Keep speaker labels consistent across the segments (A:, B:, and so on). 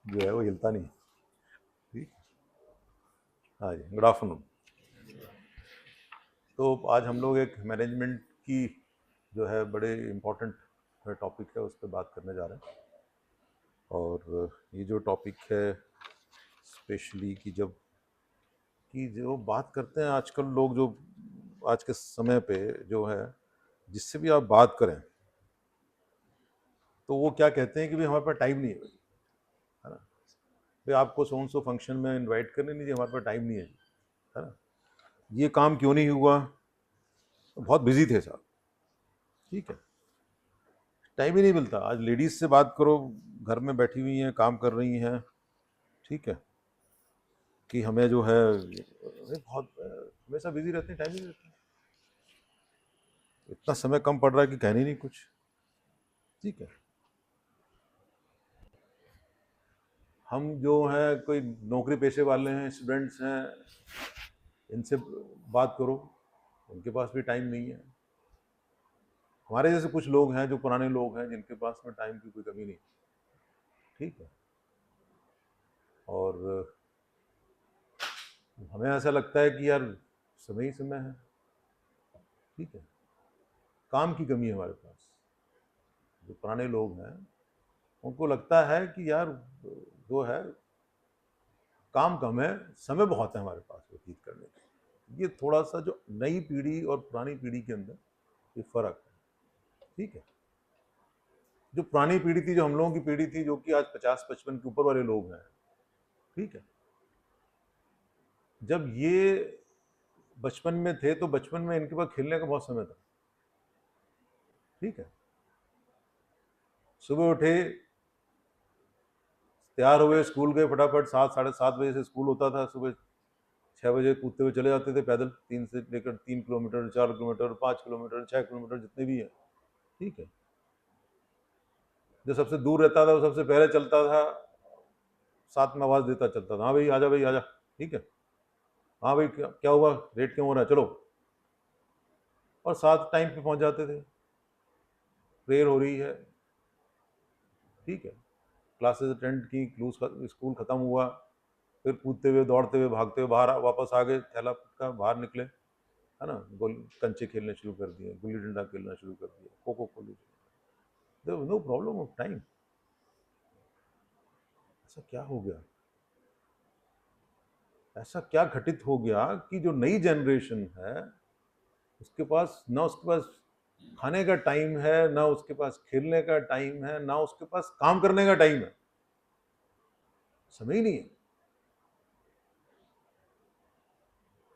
A: जो है वो हिलता नहीं। ठीक। हाँ जी, गुड आफ्टरनून। तो आज हम लोग एक मैनेजमेंट की जो है बड़े इम्पोर्टेंट टॉपिक है उस पर बात करने जा रहे हैं। और ये जो टॉपिक है स्पेशली कि जो बात करते हैं आजकल लोग, जो आज के समय पे जो है जिससे भी आप बात करें तो वो क्या कहते हैं कि भाई हमारे पास टाइम नहीं है भाई, है ना। भाई आपको सो फंक्शन में इनवाइट करने नहीं, हमारे पास टाइम नहीं है ना। ये काम क्यों नहीं हुआ, तो बहुत बिजी थे साहब। ठीक है, टाइम ही नहीं मिलता। आज लेडीज से बात करो, घर में बैठी हुई हैं, काम कर रही हैं। ठीक है, कि हमें जो है बहुत हमेशा बिजी रहते हैं, टाइम ही नहीं रहता। इतना समय कम पड़ रहा है कि कहने नहीं कुछ। ठीक है, हम जो है कोई नौकरी पेशे वाले हैं, स्टूडेंट्स हैं, इनसे बात करो, उनके पास भी टाइम नहीं है। हमारे जैसे कुछ लोग हैं जो पुराने लोग हैं जिनके पास में टाइम की कोई कमी नहीं। ठीक है, और हमें ऐसा लगता है कि यार समय ही समय है। ठीक है, काम की कमी है हमारे पास। जो पुराने लोग हैं उनको लगता है कि यार जो है काम कम है, समय बहुत है हमारे पास व्यतीत करने के। ये थोड़ा सा जो नई पीढ़ी और पुरानी पीढ़ी के अंदर ये फर्क है। ठीक है, जो पुरानी पीढ़ी थी, जो हम लोगों की पीढ़ी थी, जो कि आज 50-55 के ऊपर वाले लोग हैं। ठीक है, जब ये बचपन में थे तो बचपन में इनके पास खेलने का बहुत समय था। ठीक है, सुबह उठे, तैयार हुए, स्कूल गए, फटाफट 7 साढ़े 7 बजे से स्कूल होता था। सुबह 6 बजे कूदते हुए चले जाते थे पैदल, 3 किलोमीटर 4 किलोमीटर 5 किलोमीटर 6 किलोमीटर जितने भी है। ठीक है, जो सबसे दूर रहता था वो सबसे पहले चलता था, साथ में आवाज़ देता चलता था, हाँ भाई आजा, भाई आजा। ठीक है, हाँ भाई क्या हुआ, लेट क्यों हो रहा है, चलो। और साथ टाइम पे पहुंच जाते थे। प्रेयर हो रही है, ठीक है, क्लासेस अटेंड की, स्कूल ख़त्म हुआ, फिर कूदते हुए दौड़ते हुए भागते हुए बाहर वापस आ गए, थैला का बाहर निकले, है ना। गोल कंचे खेलने शुरू कर दिए, गुल्ली डंडा खेलना शुरू कर दिया, खो खो खोली। There was no problem of time. ऐसा क्या हो गया, ऐसा क्या घटित हो गया कि जो नई जनरेशन है उसके पास ना, उसके पास खाने का टाइम है, ना उसके पास खेलने का टाइम है, ना उसके पास काम करने का टाइम है। समय ही नहीं है।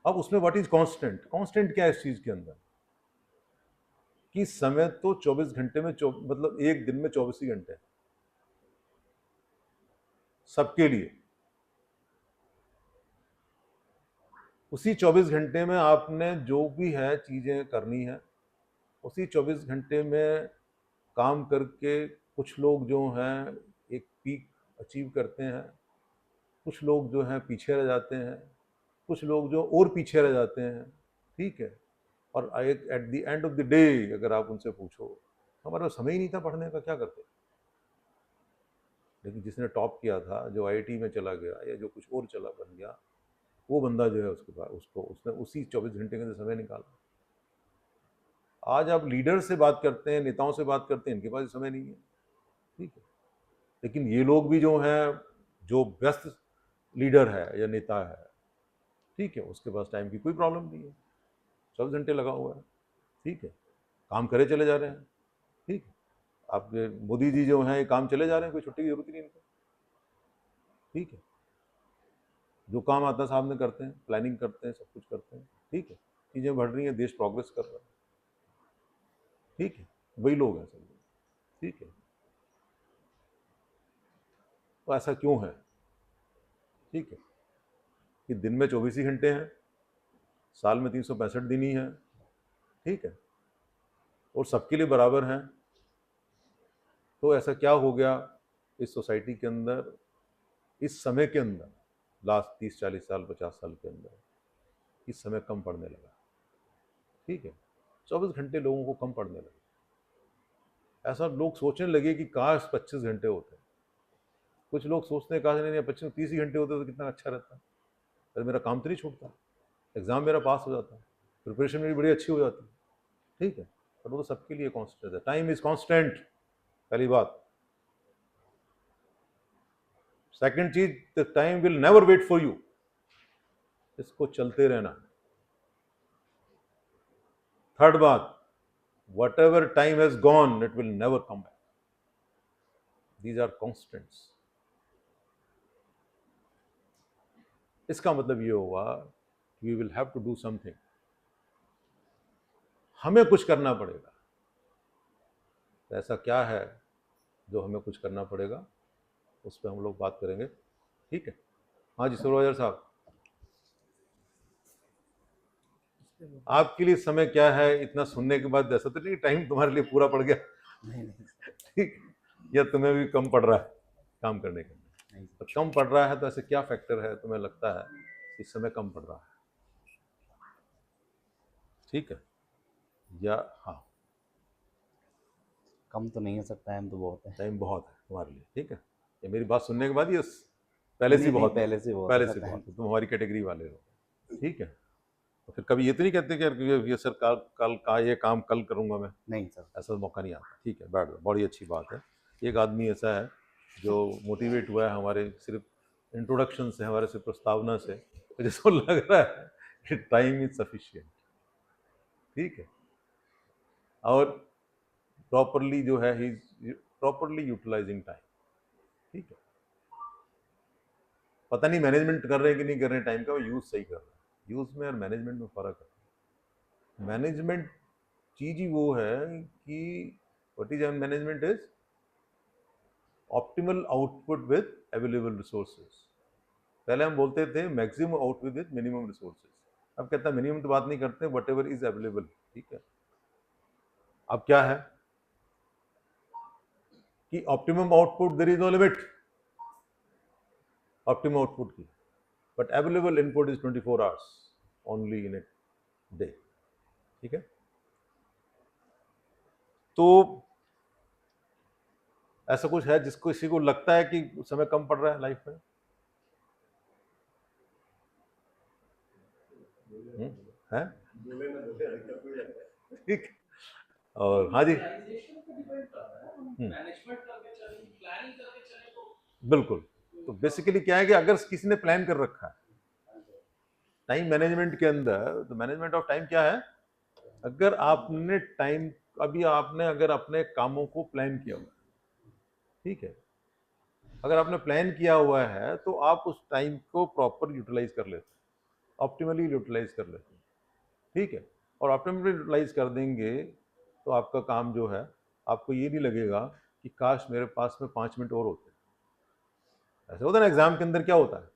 A: अब उसमें व्हाट इज कांस्टेंट, कांस्टेंट क्या है इस चीज के अंदर, कि समय तो 24 घंटे में मतलब एक दिन में 24 ही घंटे हैं सबके लिए। उसी 24 घंटे में आपने जो भी है चीजें करनी है, उसी 24 घंटे में काम करके कुछ लोग जो हैं एक पीक अचीव करते हैं, कुछ लोग जो हैं पीछे रह जाते हैं, कुछ लोग जो और पीछे रह जाते हैं। ठीक है, और at the end of the day अगर आप उनसे पूछो, हमारा समय ही नहीं था पढ़ने का, क्या करते। लेकिन जिसने टॉप किया था, जो आईआईटी में चला गया या जो कुछ और चला बन गया, वो बंदा जो है उसके पास, उसको उसने उसी 24 घंटे के अंदर समय निकाला। आज आप लीडर से बात करते हैं, नेताओं से बात करते हैं, इनके पास समय नहीं है। ठीक है, लेकिन ये लोग भी जो हैं, जो व्यस्त लीडर है या नेता है, ठीक है, उसके पास टाइम की कोई प्रॉब्लम नहीं है, 24 घंटे लगा हुआ है। ठीक है, काम करे चले जा रहे हैं। ठीक है, आपके मोदी जी जो हैं काम चले जा रहे हैं, कोई छुट्टी की जरूरत ही नहीं इनको। ठीक है, जो काम आता है साहब ने करते हैं, प्लानिंग करते हैं, सब कुछ करते हैं। ठीक है, चीज़ें बढ़ रही हैं, देश प्रोग्रेस कर रहा है। ठीक है, वही लोग हैं सब। ठीक है, तो ऐसा क्यों है। ठीक है, कि दिन में 24 ही घंटे हैं, साल में 365 दिन ही हैं। ठीक है, और सबके लिए बराबर हैं। तो ऐसा क्या हो गया इस सोसाइटी के अंदर, इस समय के अंदर, लास्ट 30-40 साल 50 साल के अंदर, इस समय कम पड़ने लगा। ठीक है, 24 घंटे लोगों को कम पड़ने लगे। ऐसा लोग सोचने लगे कि काश 25 घंटे होते। कुछ लोग सोचते हैं कहा नहीं 25-30 ही घंटे होते तो कितना अच्छा रहता, अरे मेरा काम तो नहीं छूटता, एग्ज़ाम मेरा पास हो जाता, प्रिपरेशन मेरी बड़ी अच्छी हो जाती, ठीक है। पर वो तो सबके लिए कॉन्स्टेंट है, टाइम इज कॉन्स्टेंट, पहली बात। सेकंड चीज, the time will never wait for you, इसको चलते रहना। थर्ड बात, whatever time has gone it will never come back, these are constants. इसका मतलब ये होगा we will have to do something, हमें कुछ करना पड़ेगा। तो ऐसा क्या है जो हमें कुछ करना पड़ेगा, उस पर हम लोग बात करेंगे, ठीक है। हाँ जी सुरवाजर साहब, आपके लिए समय क्या है? इतना सुनने के बाद ऐसा तो नहीं टाइम तुम्हारे लिए पूरा पड़ गया?
B: नहीं
A: ठीक, या तुम्हें भी कम पड़ रहा है काम करने का?
B: नहीं
A: तो कम पड़ रहा है तो ऐसे क्या फैक्टर है तुम्हें लगता है कि समय कम पड़ रहा है? ठीक है, या हाँ
B: कम तो नहीं हो सकता, टाइम तो बहुत है।
A: टाइम बहुत है तुम्हारे लिए, ठीक है। ये मेरी बात सुनने के बाद ये पहले से
B: नहीं,
A: बहुत है,
B: पहले से बहुत
A: पहले
B: है
A: से
B: सर,
A: बहुत है, तुम हमारी कैटेगरी वाले हो, ठीक है। तो फिर कभी ये तो नहीं कहते कि ये सर कल कल का ये काम कल करूंगा मैं?
B: नहीं सर।
A: ऐसा मौका नहीं आता, ठीक है, बैठ जाओ, बड़ी अच्छी बात है। एक आदमी ऐसा है जो मोटिवेट हुआ है हमारे सिर्फ इंट्रोडक्शन से, हमारे सिर्फ प्रस्तावना से, तो जिसको लग रहा है कि टाइम इज सफिशिएंट, ठीक है, और प्रॉपरली जो है ही प्रॉपरली यूटिलाइजिंग टाइम, ठीक है। पता नहीं मैनेजमेंट कर रहे हैं कि नहीं कर रहे हैं टाइम का, वो यूज सही कर रहे हैं। यूज में और मैनेजमेंट में फर्क है। मैनेजमेंट चीज ही वो है कि what is management is optimal output with available resources. पहले हम बोलते थे maximum output with minimum resources, अब कहता है मिनिमम तो बात नहीं करते, वट एवर इज अवेलेबल, ठीक है। अब क्या है कि optimum output there is no limit optimum output की, but available input is 24 hours only in a day, ठीक है। तो ऐसा कुछ है जिसको किसी को लगता है कि समय कम पड़ रहा है लाइफ में? है, ठीक। और हाँ जी, बिल्कुल। तो बेसिकली क्या है कि अगर किसी ने प्लान कर रखा है टाइम मैनेजमेंट के अंदर, तो मैनेजमेंट ऑफ टाइम क्या है, अगर आपने टाइम अभी आपने अगर अपने कामों को प्लान किया हुआ है, ठीक है, अगर आपने प्लान किया हुआ है तो आप उस टाइम को प्रॉपर यूटिलाइज कर लेते हैं, ऑप्टिमली यूटिलाइज कर लेते हैं, ठीक है। और ऑप्टिमली यूटिलाइज कर देंगे तो आपका काम जो है, आपको ये नहीं लगेगा कि काश मेरे पास में 5 मिनट और होते। ऐसे होता है ना एग्जाम के अंदर, क्या होता है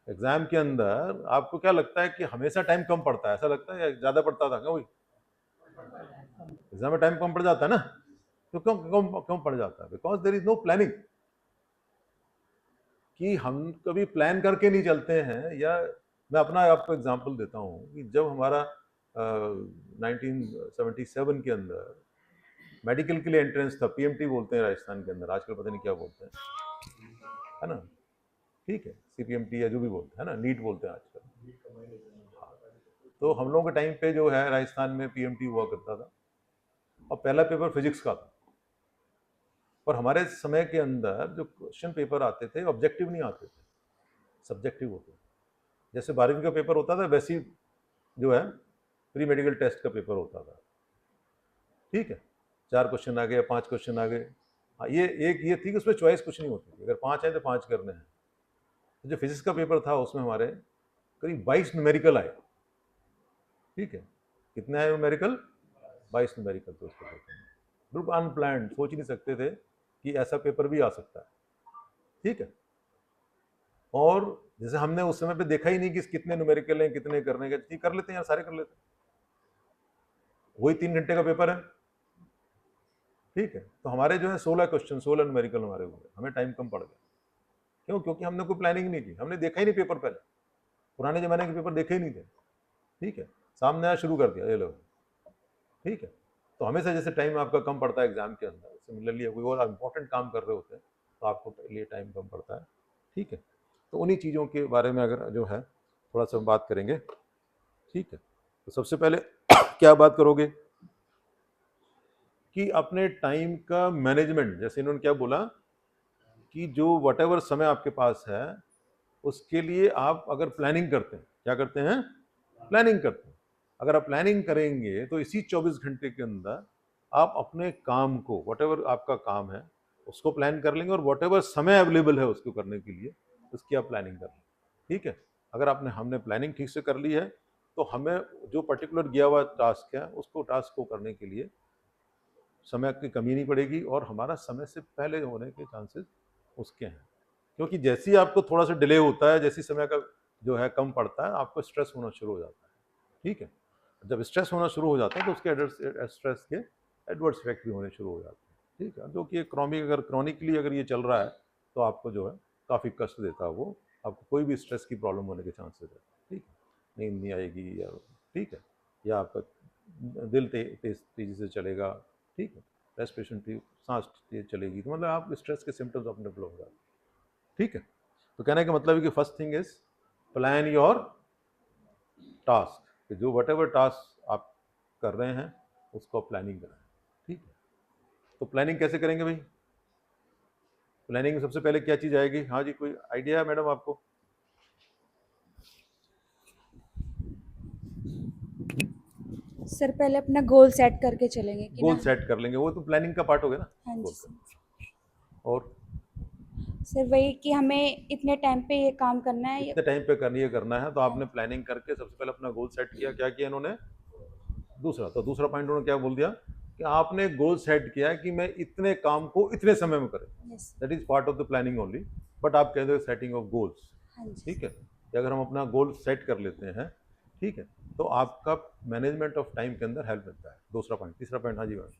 A: एग्जाम के अंदर आपको क्या लगता है कि हमेशा टाइम कम पड़ता है, ऐसा लगता है या ज्यादा पड़ता था क्या? वही एग्जाम में टाइम कम पड़ जाता है ना, तो क्यों क्यों क्यों पड़ जाता है? Because there is no planning, कि हम कभी प्लान करके नहीं चलते हैं। या मैं अपना आपको एग्जांपल देता हूँ कि जब हमारा 1977 के अंदर मेडिकल के लिए एंट्रेंस था, पीएमटी बोलते हैं राजस्थान के अंदर, आजकल पता नहीं क्या बोलते हैं, है ना, ठीक है, सीपीएमटी या जो भी बोलते हैं ना, नीट बोलते हैं आजकल। तो हम लोगों के टाइम पे जो है राजस्थान में पीएमटी हुआ करता था, और पहला पेपर फिजिक्स का था। और हमारे समय के अंदर जो क्वेश्चन पेपर आते थे ऑब्जेक्टिव नहीं आते थे, सब्जेक्टिव होते थे। जैसे 12वीं का पेपर होता था वैसे ही जो है प्री मेडिकल टेस्ट का पेपर होता था, ठीक है। 4 क्वेश्चन आ गए, 5 क्वेश्चन आ गए। हाँ, ये एक ये थी कि उसमें चॉइस कुछ नहीं होती थी, अगर 5 आए तो 5 करने हैं। तो जो फिजिक्स का पेपर था उसमें हमारे करीब 22 न्यूमेरिकल आए, ठीक है। कितने आए न्यूमेरिकल? 22 न्यूमेरिकल। तो उसके पेपर में बिल्कुल अनप्लान्ड, सोच ही नहीं सकते थे कि ऐसा पेपर भी आ सकता है, ठीक है। और जैसे हमने उस समय पे देखा ही नहीं कि कितने न्यूमेरिकल हैं, कितने करने का, ठीक कर लेते हैं यार, सारे कर लेते हैं, वही 3 घंटे का पेपर है, ठीक है। तो हमारे जो है 16 क्वेश्चन, 16 न्यूमेरिकल हमारे हुए, हमें टाइम कम पड़ गया। क्यों? क्योंकि हमने कोई प्लानिंग नहीं की, हमने देखा ही नहीं पेपर पहले, पुराने जमाने के पेपर देखे ही नहीं थे, ठीक है। सामने आया, शुरू कर दिया, ये लोग, ठीक है। तो हमेशा जैसे टाइम आपका कम पड़ता है एग्जाम के अंदर, सिमिलरली कोई और इंपॉर्टेंट काम कर रहे होते हैं तो आपको लिए टाइम कम पड़ता है। ठीक है, तो उन्हीं चीज़ों के बारे में अगर जो है थोड़ा सा बात करेंगे। ठीक है, तो सबसे पहले क्या बात करोगे कि अपने टाइम का मैनेजमेंट, जैसे इन्होंने क्या बोला कि जो वटेवर समय आपके पास है उसके लिए आप अगर प्लानिंग करते हैं, क्या करते हैं, प्लानिंग करते हैं। अगर आप प्लानिंग करेंगे तो इसी 24 घंटे के अंदर आप अपने काम को, वटेवर आपका काम है उसको प्लान कर लेंगे, और वटेवर समय अवेलेबल है उसको करने के लिए उसकी आप प्लानिंग कर लेंगे। ठीक है, अगर हमने प्लानिंग ठीक से कर ली है तो हमें जो पर्टिकुलर दिया हुआ टास्क है उसको टास्क को करने के लिए समय की कमी नहीं पड़ेगी, और हमारा समय से पहले होने के चांसेस उसके हैं। क्योंकि जैसे ही आपको थोड़ा सा डिले होता है, जैसे समय का जो है कम पड़ता है, आपको स्ट्रेस होना शुरू हो जाता है। ठीक है, जब स्ट्रेस होना शुरू हो जाता है तो उसके स्ट्रेस के एडवर्स इफेक्ट भी होने शुरू हो जाते हैं। ठीक है, जो कि क्रॉनिकली अगर ये चल रहा है तो आपको जो है काफ़ी कष्ट देता है, वो आपको कोई भी स्ट्रेस की प्रॉब्लम होने के चांसेस है। ठीक है, नींद नहीं आएगी, या ठीक है, या आपका दिल तेजी से चलेगा। ठीक है, रेस्पिरेशन सांस तेज चलेगी, तो मतलब आप स्ट्रेस के सिम्टम्स अपने डेवलप हो जाते हैं। ठीक है, तो कहने का मतलब है कि first thing is plan your task, कि जो वट एवर टास्क आप कर रहे हैं उसको प्लानिंग करें। ठीक है, तो प्लानिंग कैसे करेंगे भाई? प्लानिंग में सबसे पहले क्या चीज़ आएगी? हाँ जी, कोई आइडिया है मैडम आपको?
C: सर पहले अपना गोल सेट करके चलेंगे कि
A: गोल
C: ना।
A: सेट कर लेंगे, वो तो प्लानिंग का पार्ट हो गया ना।
C: हाँ
A: गोल
C: जी
A: सेट।
C: सर।
A: और
C: सर वही कि हमें इतने टाइम पे ये काम करना है।
A: इतने टाइम पे करना है, तो आपने प्लानिंग करके सबसे पहले अपना गोल सेट किया। क्या किया इन्होंने? दूसरा पॉइंट उन्होंने क्या बोल दिया कि आपने गोल सेट किया कि मैं इतने काम को इतने समय में करें।
C: Yes.
A: That is part of the planning only, but आप कहते हो सेटिंग ऑफ गोल्स।
C: हाँ जी।
A: ठीक है, कि अगर हम अपना गोल सेट कर लेते हैं, ठीक है, तो आपका मैनेजमेंट ऑफ टाइम के अंदर हेल्प मिलता है। दूसरा पॉइंट, तीसरा पॉइंट। हाँ जी मैम।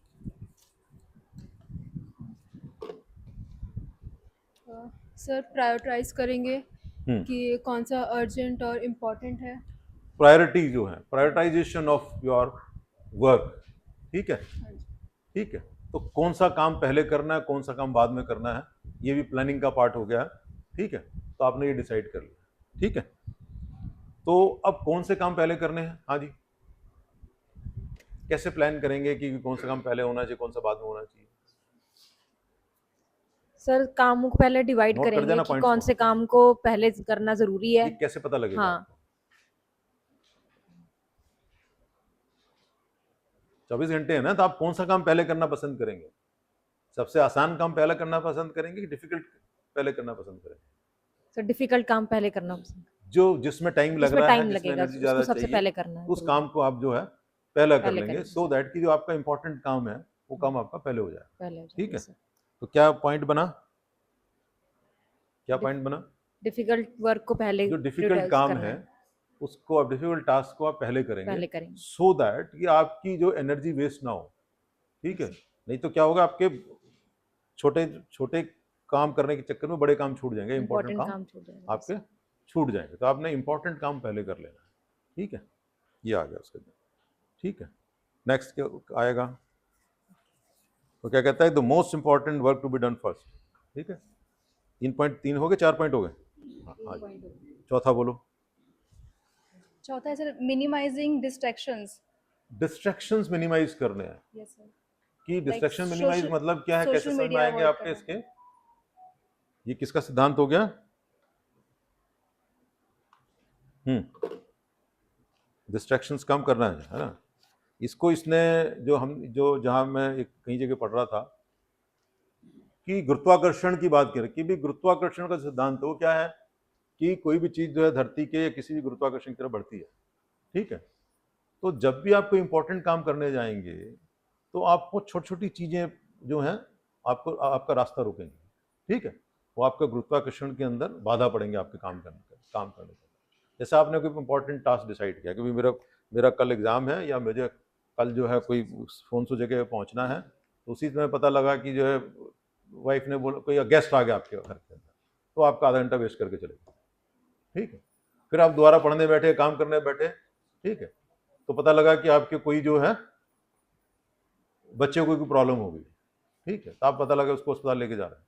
D: सर प्रायोरिटाइज करेंगे कि कौन सा अर्जेंट और इम्पोर्टेंट है।
A: प्रायोरिटी जो है, प्रायोरिटाइजेशन ऑफ योर वर्क। ठीक है, ठीक है, तो कौन सा काम पहले करना है, कौन सा काम बाद में करना है, ये भी प्लानिंग का पार्ट हो गया। ठीक है, तो आपने ये डिसाइड कर लिया। ठीक है, तो अब कौन से काम पहले करने हैं? हाँ जी, कैसे प्लान करेंगे कि कौन सा काम पहले होना चाहिए, कौन सा बाद में होना चाहिए?
E: सर कामों को पहले डिवाइड
A: नोट कर
E: करेंगे
A: देना
E: कि
A: पॉइंट्स
E: कौन
A: को।
E: से काम को पहले करना जरूरी है।
A: ये कैसे पता लगेगा
E: हाँ।
A: आपको? 24 घंटे है ना, तो आप कौन सा काम पहले करना पसंद करेंगे? सबसे आसान काम पहले करना पसंद करेंगे कि डिफिकल्ट पहले करना पसंद करेंगे?
E: सर डिफिकल्ट काम पहले करना पसंद,
A: जो जिसमें टाइम लग
E: जिसमें
A: रहा है,
E: टाइम
A: जिसमें
E: लगेगा
A: एनर्जी
E: उसको
A: ज़्यादा
E: सबसे
A: चाहिए,
E: पहले करना है
A: उस
E: जरूरी।
A: काम को आप जो है पहला कर
E: पहले
A: लेंगे,
E: करेंगे।
A: सो दैट कि जो आपका इंपॉर्टेंट काम है वो काम आपका पहले हो जाए।
E: पहले हो
A: ठीक है,
E: जाएगा।
A: तो क्या पॉइंट बना? क्या पॉइंट बना?
E: डिफिकल्ट वर्क को पहले
A: जो डिफिकल्ट
E: prioritize
A: काम
E: करना
A: है उसको आप, डिफिकल्ट टास्क को आप पहले करेंगे,
E: पहले करेंगे।
A: सो दैट कि आपकी जो एनर्जी वेस्ट ना हो। ठीक है, नहीं तो क्या होगा, आपके छोटे छोटे काम करने के चक्कर में बड़े काम छूट जाएंगे, इंपॉर्टेंट
E: इम्पोर्टेंट
A: काम
E: काम छूट जाएगा
A: आपके छूट जाएंगे। तो आपने इंपॉर्टेंट काम पहले कर लेना है। ठीक है, ये आ गया उसके अंदर। ठीक है, नेक्स्ट क्या आएगा? तो क्या कहता है, the most important work to be done first. ठीक है, 3.3 हो गए, 4 पॉइंट हो गए। हाँ जी, चौथा बोलो।
D: चौथा है sir minimising distractions.
A: Distractions minimise करने हैं।
D: Yes sir.
A: कि डिस्ट्रैक्शन मिनिमाइज
D: social-
A: मतलब क्या है, कैसे
D: social
A: समझ में
D: media
A: आएंगे
D: avoid
A: आपके
D: करना।
A: इसके? ये किसका सिद्धांत हो गया? डिस्ट्रैक्शंस कम करना है ना। इसको इसने जो जहां मैं एक कहीं जगह पढ़ रहा था कि गुरुत्वाकर्षण की बात करें, कि भी गुरुत्वाकर्षण का सिद्धांत वो क्या है कि कोई भी चीज जो है धरती के या किसी भी गुरुत्वाकर्षण की तरफ बढ़ती है। ठीक है, तो जब भी आप कोई इंपॉर्टेंट काम करने जाएंगे तो आपको छोटी छोटी चीजें जो हैं आपको आपका रास्ता रोकेंगी। ठीक है, वो आपका गुरुत्वाकर्षण के अंदर बाधा पड़ेंगे आपके काम करने के। जैसे आपने कोई इंपॉर्टेंट टास्क डिसाइड किया कि भाई मेरा कल एग्जाम है, या मुझे कल जो है कोई फोन सो जगह पहुंचना है, तो उसी समय पता लगा कि जो है वाइफ ने बोला कोई गेस्ट आ गया आपके घर के अंदर, तो आपका आधा घंटा वेस्ट करके चले गए। ठीक है, फिर आप दोबारा पढ़ने बैठे, काम करने बैठे। ठीक है, तो पता लगा कि आपके कोई जो है बच्चे को कोई प्रॉब्लम हो गई। ठीक है, तो आप पता लगा उसको अस्पताल लेके जा रहे हैं।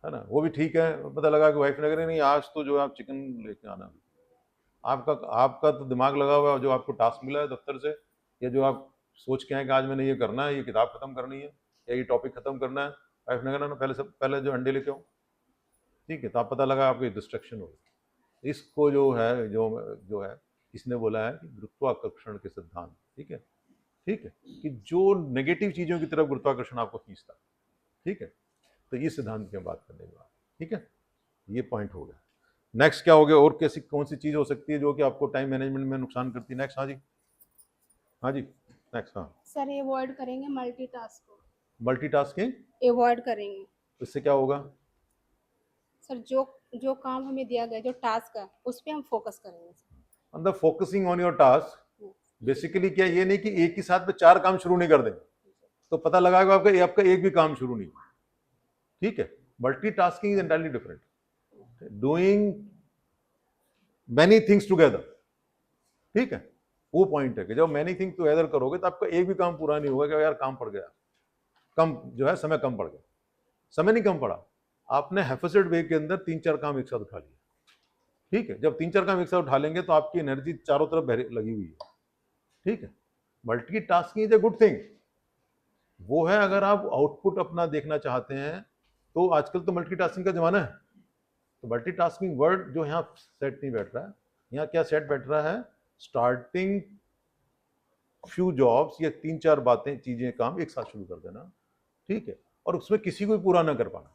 A: है ना, वो भी ठीक है। पता लगा कि वाइफ ने कहा नहीं आज तो जो है आप चिकन लेके आना, आपका आपका तो दिमाग लगा हुआ है, जो आपको टास्क मिला है दफ्तर से, या जो आप सोच के आए कि आज मैंने ये करना है, ये किताब खत्म करनी है या ये टॉपिक खत्म करना है, वाइफ ने कहा ना पहले जो अंडे लेके आओ, ठीक है। तो आप पता लगा आपकी डिस्ट्रक्शन हो गई। इसको जो है इसने बोला है कि गुरुत्वाकर्षण के सिद्धांत, ठीक है, ठीक है, कि जो नेगेटिव चीजों की तरफ गुरुत्वाकर्षण आपको खींचता है, ठीक है। तो ये सिद्धांत की हम बात करने के बाद, ठीक है, ये पॉइंट हो गया। नेक्स्ट क्या हो गया, और कैसी कौन सी चीज हो सकती है जो कि आपको टाइम मैनेजमेंट में नुकसान करती है? नेक्स्ट, हाँ जी, हाँ जी, नेक्स्ट। हाँ,
F: सर अवॉइड करेंगे मल्टीटास्क को,
A: मल्टीटास्किंग,
F: अवॉइड करेंगे।
A: इससे क्या होगा?
F: सर जो काम हमें दिया गया, जो टास्क है, उस पर हम फोकस करेंगे सर।
A: मतलब focusing on your task, basically क्या, ये नहीं कि एक ही साथ में 4 काम शुरू नहीं कर देंगे, तो पता लगा कि आपका एक भी काम शुरू नहीं, ठीक है। Multitasking is entirely different, doing many things together, ठीक है। वो पॉइंट है कि जब मैनी थिंग्स टुगेदर करोगे तो आपका एक भी काम पूरा नहीं होगा कि यार काम पड़ गया, कम जो है समय कम पड़ गया। समय नहीं कम पड़ा, आपने हैफेसेड वे के अंदर 3-4 काम एक साथ उठा लिया, ठीक है। जब 3-4 काम एक साथ उठा लेंगे तो आपकी एनर्जी चारों तरफ लगी हुई है, ठीक है। Multitasking is a good thing, वो है अगर आप आउटपुट अपना देखना चाहते हैं तो। आजकल तो मल्टीटास्किंग का जमाना है, तो मल्टीटास्किंग वर्ड जो यहाँ सेट नहीं बैठ रहा है, यहाँ क्या सेट बैठ रहा है? स्टार्टिंग फ्यू जॉब्स या 3-4 बातें, चीजें, काम एक साथ शुरू कर देना, ठीक है, और उसमें किसी को पूरा ना कर पाना,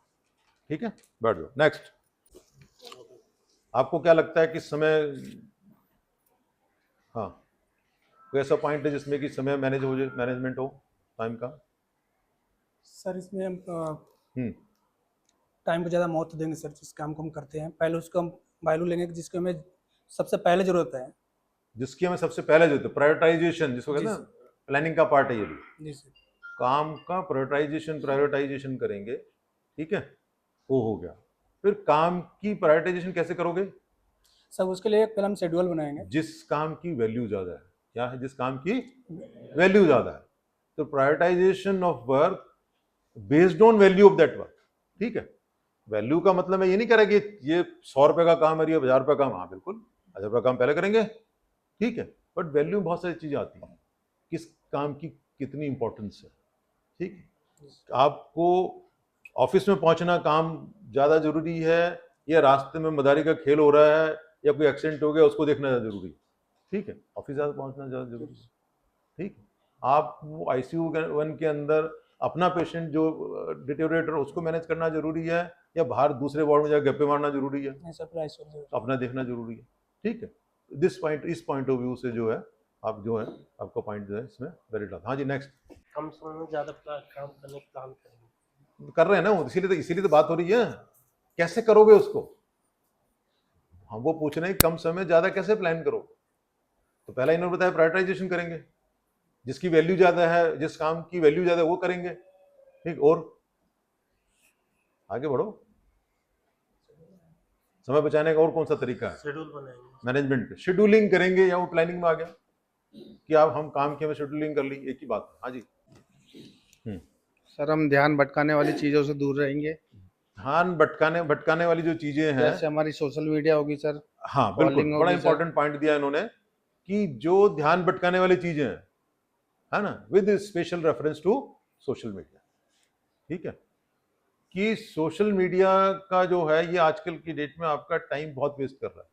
A: ठीक है। बैठ जाओ। नेक्स्ट, आपको क्या लगता है कि समय, हाँ, कोई ऐसा पॉइंट है जिसमें कि समय मैनेजमेंट हो टाइम का?
G: सर इसमें हम
A: हम्म,
G: टाइम को ज़्यादा महत्व देंगे सर। जिस काम को हम करते हैं पहले उसको हम वैल्यू लेंगे कि जिसको हमें सबसे पहले ज़रूरत है।
A: जिसकी हमें सबसे पहले जो प्रायोरिटाइजेशन, जिसको कहते हैं ना, प्लानिंग का पार्ट है ये भी।
G: जी सर।
A: काम का प्रायोरिटाइजेशन करेंगे, ठीक है, वो हो गया। फिर काम की प्रायोरिटाइजेशन कैसे करोगे?
G: सब उसके लिए पहले हम शेड्यूल बनाएंगे।
A: जिस काम की वैल्यू ज्यादा है, क्या है? जिस काम की वैल्यू ज्यादा है, तो prioritisation of work based on value of that work, ठीक है। वैल्यू का मतलब मैं ये नहीं कह रहा कि ये 100 रुपए का काम है, ये 1000 रुपए का काम, हाँ बिल्कुल 1000 रुपए का काम पहले करेंगे, ठीक है। बट वैल्यू में बहुत सारी चीजें आती हैं, किस काम की कितनी इंपॉर्टेंस है, ठीक है। आपको ऑफिस में पहुंचना काम ज्यादा जरूरी है, या रास्ते में मदारी का खेल हो रहा है, या कोई एक्सीडेंट हो गया उसको देखना ज्यादा जरूरी है, ठीक है। ऑफिस ज्यादा पहुंचना ज्यादा जरूरी है, ठीक है। आप वो ICU 1 के अंदर अपना पेशेंट जो डिटेरियोरेटर उसको मैनेज करना जरूरी है, या बाहर दूसरे वार्ड में जाकर गप्पे मारना जरूरी है, अपना देखना जरूरी है, ठीक है। इस पॉइंट ऑफ व्यू से जो है आप जो है आपका पॉइंट जो है इसमें वैलिड आता है। हाँ जी, नेक्स्ट।
H: कम समय में ज्यादा काम करने का प्लान करेंगे,
A: कर रहे हैं ना वो, इसीलिए तो बात हो रही है, कैसे करोगे उसको। हम वो पूछ रहे हैं कम समय ज्यादा कैसे प्लान करोगे। तो पहला इन्होंने बताया प्रायोरिटाइजेशन करेंगे, जिसकी वैल्यू ज्यादा है, जिस काम की वैल्यू ज्यादा है वो करेंगे, ठीक। और आगे बढ़ो, समय बचाने का और कौन सा तरीका है?
H: शेड्यूल बनाएंगे,
A: मैनेजमेंट, शेड्यूलिंग करेंगे, या वो प्लानिंग में आ गया कि आप हम काम की हमें शेड्यूलिंग कर ली, एक ही बात है। हाँ जी।
I: सर हम ध्यान भटकाने वाली चीजों से दूर रहेंगे।
A: ध्यान भटकाने वाली जो चीजें हैं,
I: जैसे हमारी सोशल मीडिया होगी सर।
A: हाँ बिल्कुल,
I: calling
A: बड़ा
I: होगी सर।
A: इंपॉर्टेंट पॉइंट दिया इन्होंने कि जो ध्यान भटकाने वाली चीजें हैं, है ना, with special reference to social media, ठीक है। कि सोशल मीडिया का जो है ये आजकल की डेट में आपका टाइम बहुत वेस्ट कर रहा है।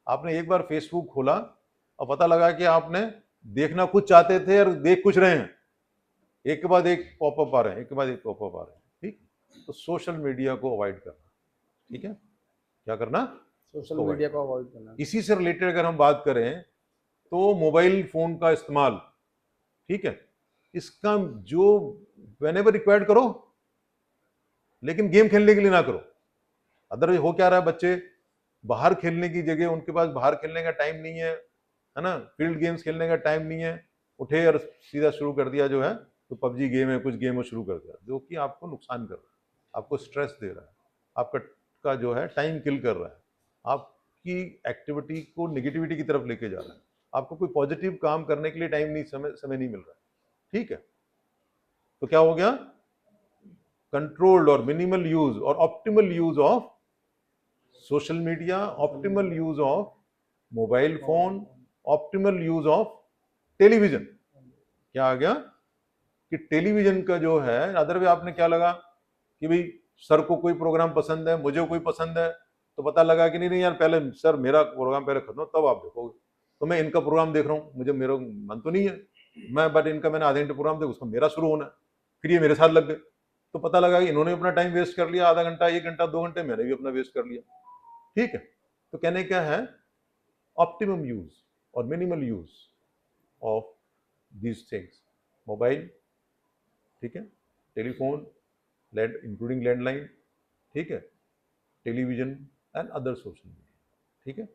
A: आपने एक बार फेसबुक खोला और पता लगा कि आपने देखना कुछ चाहते थे और देख कुछ रहे हैं, एक के बाद एक पॉपअप आ रहे हैं, एक के बाद एक पॉपअप आ रहे हैं, ठीक। तो सोशल मीडिया को अवॉइड करना, ठीक है। क्या करना?
I: सोशल मीडिया को अवॉइड करना।
A: इसी से रिलेटेड अगर हम बात करें तो मोबाइल फोन का इस्तेमाल, ठीक है, इसका जो व्हेनेवर रिक्वायर्ड करो, लेकिन गेम खेलने के लिए ना करो। अदरवाइज हो क्या रहा है, बच्चे बाहर खेलने की जगह उनके पास बाहर खेलने का टाइम नहीं है ना, फील्ड गेम्स खेलने का टाइम नहीं है, उठे और सीधा शुरू कर दिया जो है तो PUBG गेम है, कुछ गेम शुरू कर दिया, जो कि आपको नुकसान कर रहा है, आपको स्ट्रेस दे रहा है, आपका जो है टाइम किल कर रहा है, आपकी एक्टिविटी को नेगेटिविटी की तरफ लेके जा रहा है, आपको कोई पॉजिटिव काम करने के लिए टाइम नहीं, समय नहीं मिल रहा है, ठीक है। तो क्या हो गया? कंट्रोल्ड और मिनिमल यूज और optimal use of social media, optimal use of mobile phone, optimal use of television. क्या आ गया कि टेलीविजन का जो है, अदर वे आपने क्या लगा कि भाई सर को कोई प्रोग्राम पसंद है, मुझे कोई पसंद है, तो पता लगा कि नहीं यार पहले सर मेरा प्रोग्राम पहले खत्म तब आप देखोगे। तो मैं इनका प्रोग्राम देख रहा हूँ, मुझे मेरा मन तो नहीं है, बट इनका मैंने आधे घंटे प्रोग्राम देखा, उसका मेरा शुरू होना है, फिर ये मेरे साथ लग गए, तो पता लगा कि इन्होंने अपना टाइम वेस्ट कर लिया, आधा घंटा, 1 घंटा, 2 घंटे, मैंने भी अपना वेस्ट कर लिया। ठीक है, तो कहने क्या है, ऑप्टिमम यूज और minimal use of these things, mobile, ठीक है, टेलीफोन, इंक्लूडिंग लैंडलाइन, ठीक है, television and other social media. ठीक है,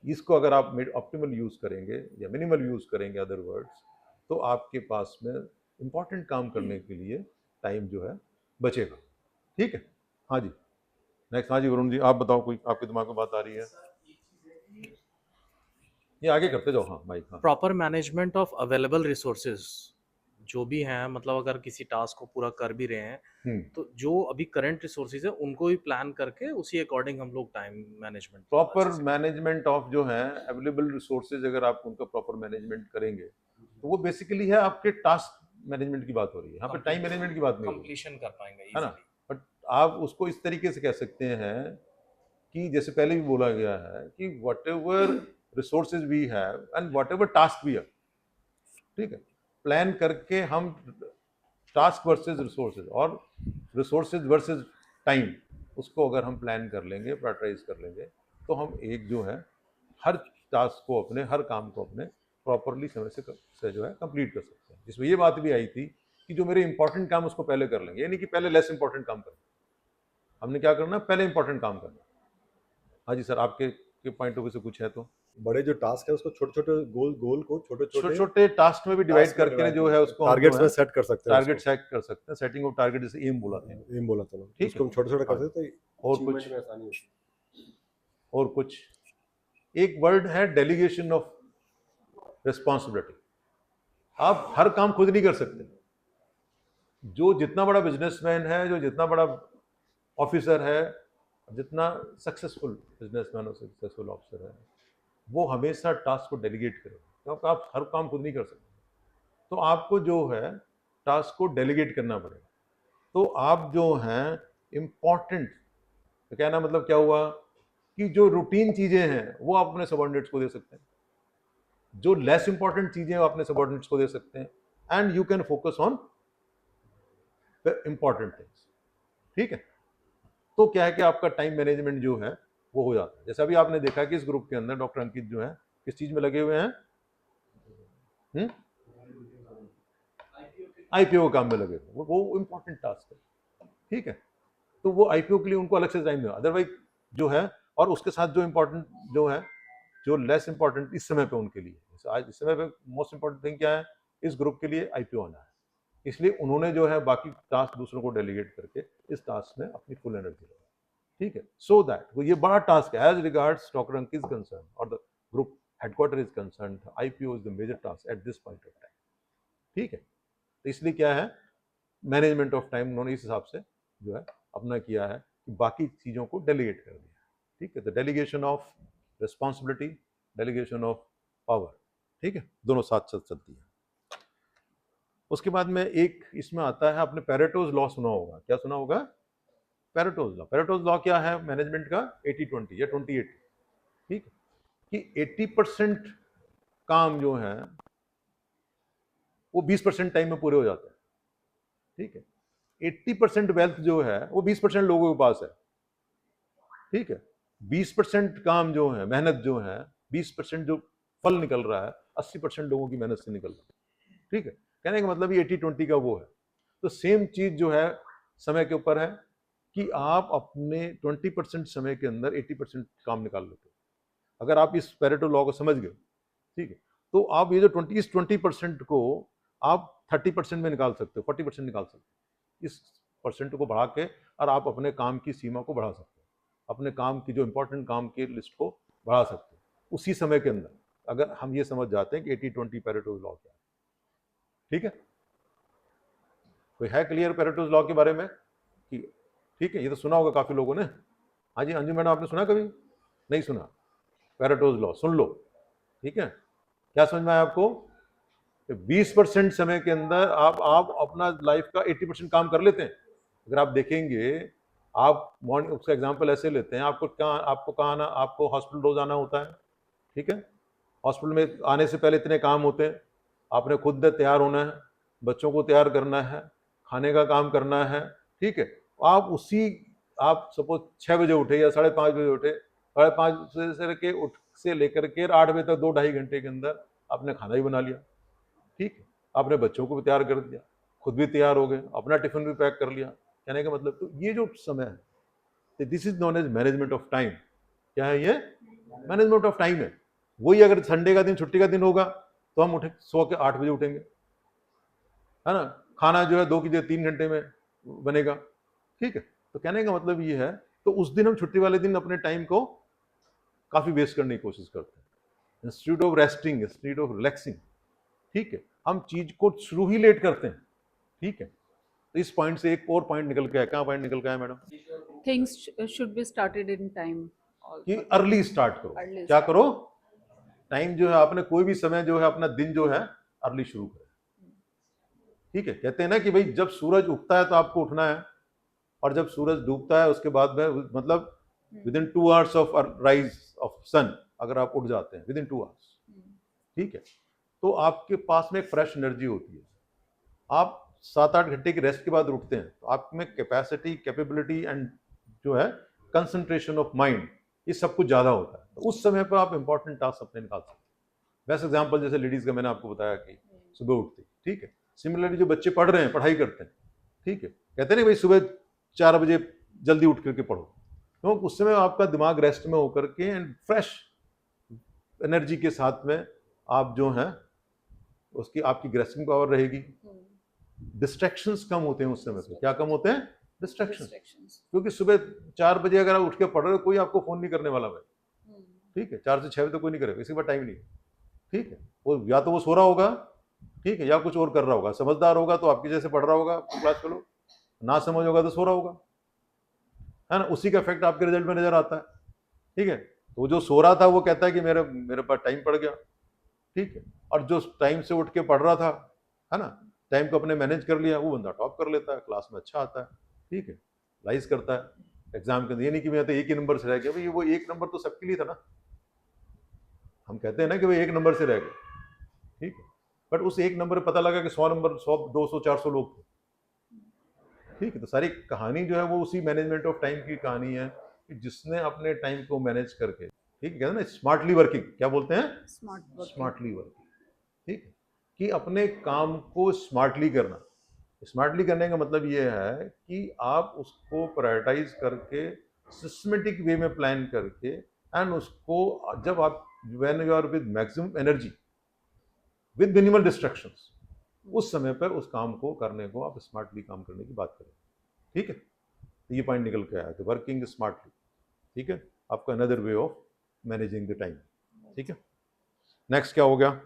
A: इसको अगर आप ऑप्टिमल यूज करेंगे या मिनिमल यूज करेंगे अदर वर्ड्स, तो आपके पास में इंपॉर्टेंट काम करने के लिए टाइम जो है बचेगा। ठीक है, हाँ जी, नेक्स्ट। हाँ जी वरुण जी, आप बताओ, कोई आपके दिमाग में बात आ रही है? ये आगे करते जाओ। हाँ माइक। हाँ,
J: proper management of available resources जो भी हैं, मतलब अगर किसी टास्क को पूरा कर भी रहे हैं तो जो अभी करंट रिसोर्सेज है उनको भी प्लान करके उसी अकॉर्डिंग हम लोग time management,
A: proper management of जो है अवेलेबल रिसोर्सेज, अगर आप उनका प्रॉपर मैनेजमेंट करेंगे तो वो बेसिकली है आपके टास्क मैनेजमेंट की बात हो रही है, यहाँ पे टाइम मैनेजमेंट की बात नहीं हो रही
J: कंप्लीशन कर पाएंगे,
A: है ना। बट आप उसको इस तरीके से कह सकते हैं कि जैसे पहले भी बोला गया है कि whatever resources we have and whatever task we have, ठीक है, प्लान करके हम टास्क वर्सेस रिसोर्सेज और रिसोर्सेज वर्सेस टाइम, उसको अगर हम प्लान कर लेंगे, प्रायोरिटाइज कर लेंगे, तो हम एक जो है हर टास्क को अपने, हर काम को अपने प्रॉपरली समय से जो है कंप्लीट कर सकते हैं। जिसमें ये बात भी आई थी कि जो मेरे इंपॉर्टेंट काम उसको पहले कर लेंगे, यानी कि पहले लेस इंपॉर्टेंट काम करना। हमने क्या करना, पहले इंपॉर्टेंट काम करना। हाँ जी सर, आपके पॉइंट ऑफ व्यू से कुछ है तो?
K: बड़े जो टास्क है उसको छोटे छोटे गोल को छोटे
A: छोटे टास्क में भी डिवाइड करके जो है उसको
K: टारगेट्स में सेट कर सकते हैं,
A: टारगेट सेट कर सकते हैं। सेटिंग ऑफ टारगेट जैसे एम बोला था,
K: एम बोला था,
A: ठीक
K: उसको हम छोटे छोटे कर सकते हैं,
A: और कुछ और कुछ एक वर्ड है डेलीगेशन ऑफ रिस्पॉन्सिबिलिटी। आप हर काम खुद नहीं कर सकते। जो जितना बड़ा बिजनेसमैन है, जो जितना बड़ा ऑफिसर है, जितना सक्सेसफुल बिजनेसमैन और सक्सेसफुल ऑफिसर है, वो हमेशा टास्क को डेलीगेट करें, क्योंकि आप हर काम खुद नहीं कर सकते। तो आपको जो है टास्क को डेलीगेट करना पड़ेगा। तो आप जो हैं इम्पॉर्टेंट, तो कहना मतलब क्या हुआ कि जो रूटीन चीज़ें हैं वो आप अपने सबऑर्डिनेट्स को दे सकते हैं, जो लेस इंपॉर्टेंट चीज़ें आप अपने सबऑर्डिनेट्स को दे सकते हैं, and you can focus on the important things. ठीक है, तो क्या है कि आपका टाइम मैनेजमेंट जो है वो हो जाता है। जैसे अभी आपने देखा कि इस ग्रुप के अंदर डॉक्टर अंकित जो है किस चीज में लगे हुए हैं, आईपीओ काम में लगे हुए, वो इंपॉर्टेंट टास्क है। ठीक है, तो वो आईपीओ के लिए उनको अलग से टाइम नहीं, अदरवाइज जो है, और उसके साथ जो इंपॉर्टेंट जो है, जो लेस इंपॉर्टेंट इस समय पे उनके लिए, आज इस समय पे मोस्ट इंपॉर्टेंट थिंग क्या है इस ग्रुप के लिए, आईपीओ आना है। इसलिए उन्होंने जो है बाकी टास्क दूसरों को डेलीगेट करके इस टास्क में अपनी फुल एनर्जी लगाई। ठीक है, सो दैट ये बड़ा टास्क है as regards doctor Ankit is concern और the group headquarter is concern, IPO is the major task at this point of time. ठीक है, तो इसलिए क्या है, मैनेजमेंट ऑफ टाइम उन्होंने इस हिसाब से जो है अपना किया है कि बाकी चीज़ों को डेलीगेट कर दिया। ठीक है, तो delegation of responsibility, delegation of power, ठीक है, दोनों साथ साथ चलती है। उसके बाद में एक इसमें आता है, आपने पेरेटोज लॉ सुना होगा, क्या सुना होगा? पेरेटोज लॉ। पेरेटोज लॉ क्या है मैनेजमेंट का? 80-20 या 20-80। ठीक है, कि 80% काम जो है वो 20% टाइम में पूरे हो जाते हैं। ठीक है, 80% वेल्थ जो है वो 20% लोगों के पास है। ठीक है, 20% काम जो है, मेहनत जो है, 20% जो फल निकल रहा है 80% लोगों की मेहनत से निकल रहा है। ठीक है, कहने का मतलब ये 80-20 का वो है। तो सेम चीज जो है समय के ऊपर है कि आप अपने 20% समय के अंदर 80% काम निकाल लेते हो। अगर आप इस पेरेटो लॉ को समझ गए, ठीक है, तो आप ये जो 20% को आप 30% में निकाल सकते हो, 40% निकाल सकते हो। इस परसेंट को बढ़ा के और आप अपने काम की सीमा को बढ़ा सकते हो, अपने काम की जो इंपॉर्टेंट काम की लिस्ट को बढ़ा सकते हो उसी समय के अंदर, अगर हम ये समझ जाते हैं कि 80-20 पेरेटो लॉ क्या है। ठीक है, कोई है क्लियर पेरेटोज लॉ के बारे में? ठीक है, ये तो सुना होगा काफ़ी लोगों ने। हाँ जी, अंजू मैडम, आपने सुना कभी? नहीं सुना? पैरेटोज लॉ सुन लो, ठीक है। क्या समझ में आया आपको? 20% समय के अंदर आप अपना लाइफ का 80% काम कर लेते हैं। अगर आप देखेंगे, आप मॉर्निंग, उसका एग्जांपल ऐसे लेते हैं, आपको कहाँ आना, आपको हॉस्पिटल रोज आना होता है, ठीक है। हॉस्पिटल में आने से पहले इतने काम होते हैं, आपने खुद तैयार होना है, बच्चों को तैयार करना है, खाने का काम करना है, ठीक है। आप सपोज 6 बजे उठे या 5:30 बजे उठे, 5:30 से लेकर के 8 बजे तक 2-2.5 घंटे के अंदर आपने खाना ही बना लिया, ठीक है। आपने बच्चों को भी तैयार कर दिया, खुद भी तैयार हो गए, अपना टिफिन भी पैक कर लिया। कहने का मतलब, तो ये जो समय है, this is known as management of time. क्या है ये? मैनेजमेंट ऑफ टाइम है। वही अगर संडे का दिन, छुट्टी का दिन होगा, तो हम उठे सो के 8 बजे उठेंगे, है ना। खाना जो है 2 की जगह 3 घंटे में बनेगा, ठीक है। तो कहने का मतलब ये है, तो उस दिन हम छुट्टी वाले दिन अपने टाइम को काफी वेस्ट करने की कोशिश करते हैं, institute of resting, institute of relaxing, ठीक है। हम चीज को शुरू ही लेट करते हैं, ठीक है। तो इस पॉइंट से एक और पॉइंट निकल के आया। क्या पॉइंट निकल के आया madam?
L: Things should be started in time.
A: कि अर्ली स्टार्ट करो।
L: Early
A: क्या करो? टाइम जो है, आपने कोई भी समय जो है, अपना दिन जो है अर्ली शुरू करो, ठीक है। कहते हैं ना कि भाई जब सूरज उगता है तो आपको उठना है, और जब सूरज डूबता है उसके बाद में, मतलब within 2 hours of rise of sun, अगर आप उठ जाते हैं विद इन 2 आवर्स, ठीक है, तो आपके पास में एक फ्रेश एनर्जी होती है। आप 7-8 घंटे की रेस्ट के बाद उठते हैं, तो आप में कैपेसिटी, कैपेबिलिटी एंड जो है कंसंट्रेशन ऑफ माइंड, ये सब कुछ ज़्यादा होता है। तो उस समय पर आप इंपॉर्टेंट टास्क अपने निकाल सकते हैं। बेस्ट एग्जाम्पल जैसे लेडीज़ का मैंने आपको बताया कि सुबह उठती, ठीक है। सिमिलरली जो बच्चे पढ़ रहे हैं, पढ़ाई करते हैं, ठीक है, कहते हैं ना भाई सुबह 4 बजे जल्दी उठ करके पढ़ो, तो उस समय आपका दिमाग रेस्ट में होकर के एंड फ्रेश एनर्जी के साथ में आप जो हैं, उसकी आपकी ग्रेस्पिंग पावर रहेगी। डिस्ट्रैक्शंस कम होते हैं उस समय पे। क्या कम होते हैं? डिस्ट्रैक्शंस। क्योंकि सुबह 4 बजे अगर आप उठ के पढ़ रहे हो, कोई आपको फोन नहीं करने वाला भाई, ठीक है। 4 से 6 बजे तो कोई नहीं करेगा, किसी पर टाइम नहीं है, ठीक है। वो या तो वो सो रहा होगा, ठीक है, या कुछ और कर रहा होगा। समझदार होगा तो आपकी जैसे पढ़ रहा होगा क्लास फेलो, ना समझ होगा तो सो रहा होगा, है ना। उसी का इफेक्ट आपके रिजल्ट में नजर आता है, ठीक है। तो जो सो रहा था वो कहता है कि मेरे पास टाइम पड़ गया, ठीक है। और जो टाइम से उठ के पढ़ रहा था, है ना, टाइम को अपने मैनेज कर लिया, वो बंदा टॉप कर लेता है, क्लास में अच्छा आता है, ठीक है, लाइज करता है एग्जाम के अंदर। ये नहीं कि मैं तो 1 ही नंबर से रह गया, भाई वो 1 नंबर तो सबके लिए था ना। हम कहते हैं ना कि भाई 1 नंबर से रह गए, ठीक है, बट उस 1 नंबर पता लगा कि 100 नंबर, 100, 200, 400 लोग थे, ठीक है। तो सारी कहानी जो है वो उसी मैनेजमेंट ऑफ टाइम की कहानी है, कि जिसने अपने टाइम को मैनेज करके, ठीक है, कहते हैं ना स्मार्टली वर्किंग, क्या बोलते हैं? स्मार्टली वर्किंग, ठीक है, कि अपने काम को स्मार्टली करना। स्मार्टली करने का मतलब ये है कि आप उसको प्रायोरिटाइज करके, सिस्टमेटिक वे में प्लान करके, एंड उसको जब आप when you are with maximum energy with minimal distractions, उस समय पर उस काम को करने को आप स्मार्टली काम करने की बात करें, ठीक है। तो ये पॉइंट निकल के आया, तो वर्किंग स्मार्टली, ठीक है, आपका another way of managing the time, ठीक है। नेक्स्ट क्या हो गया?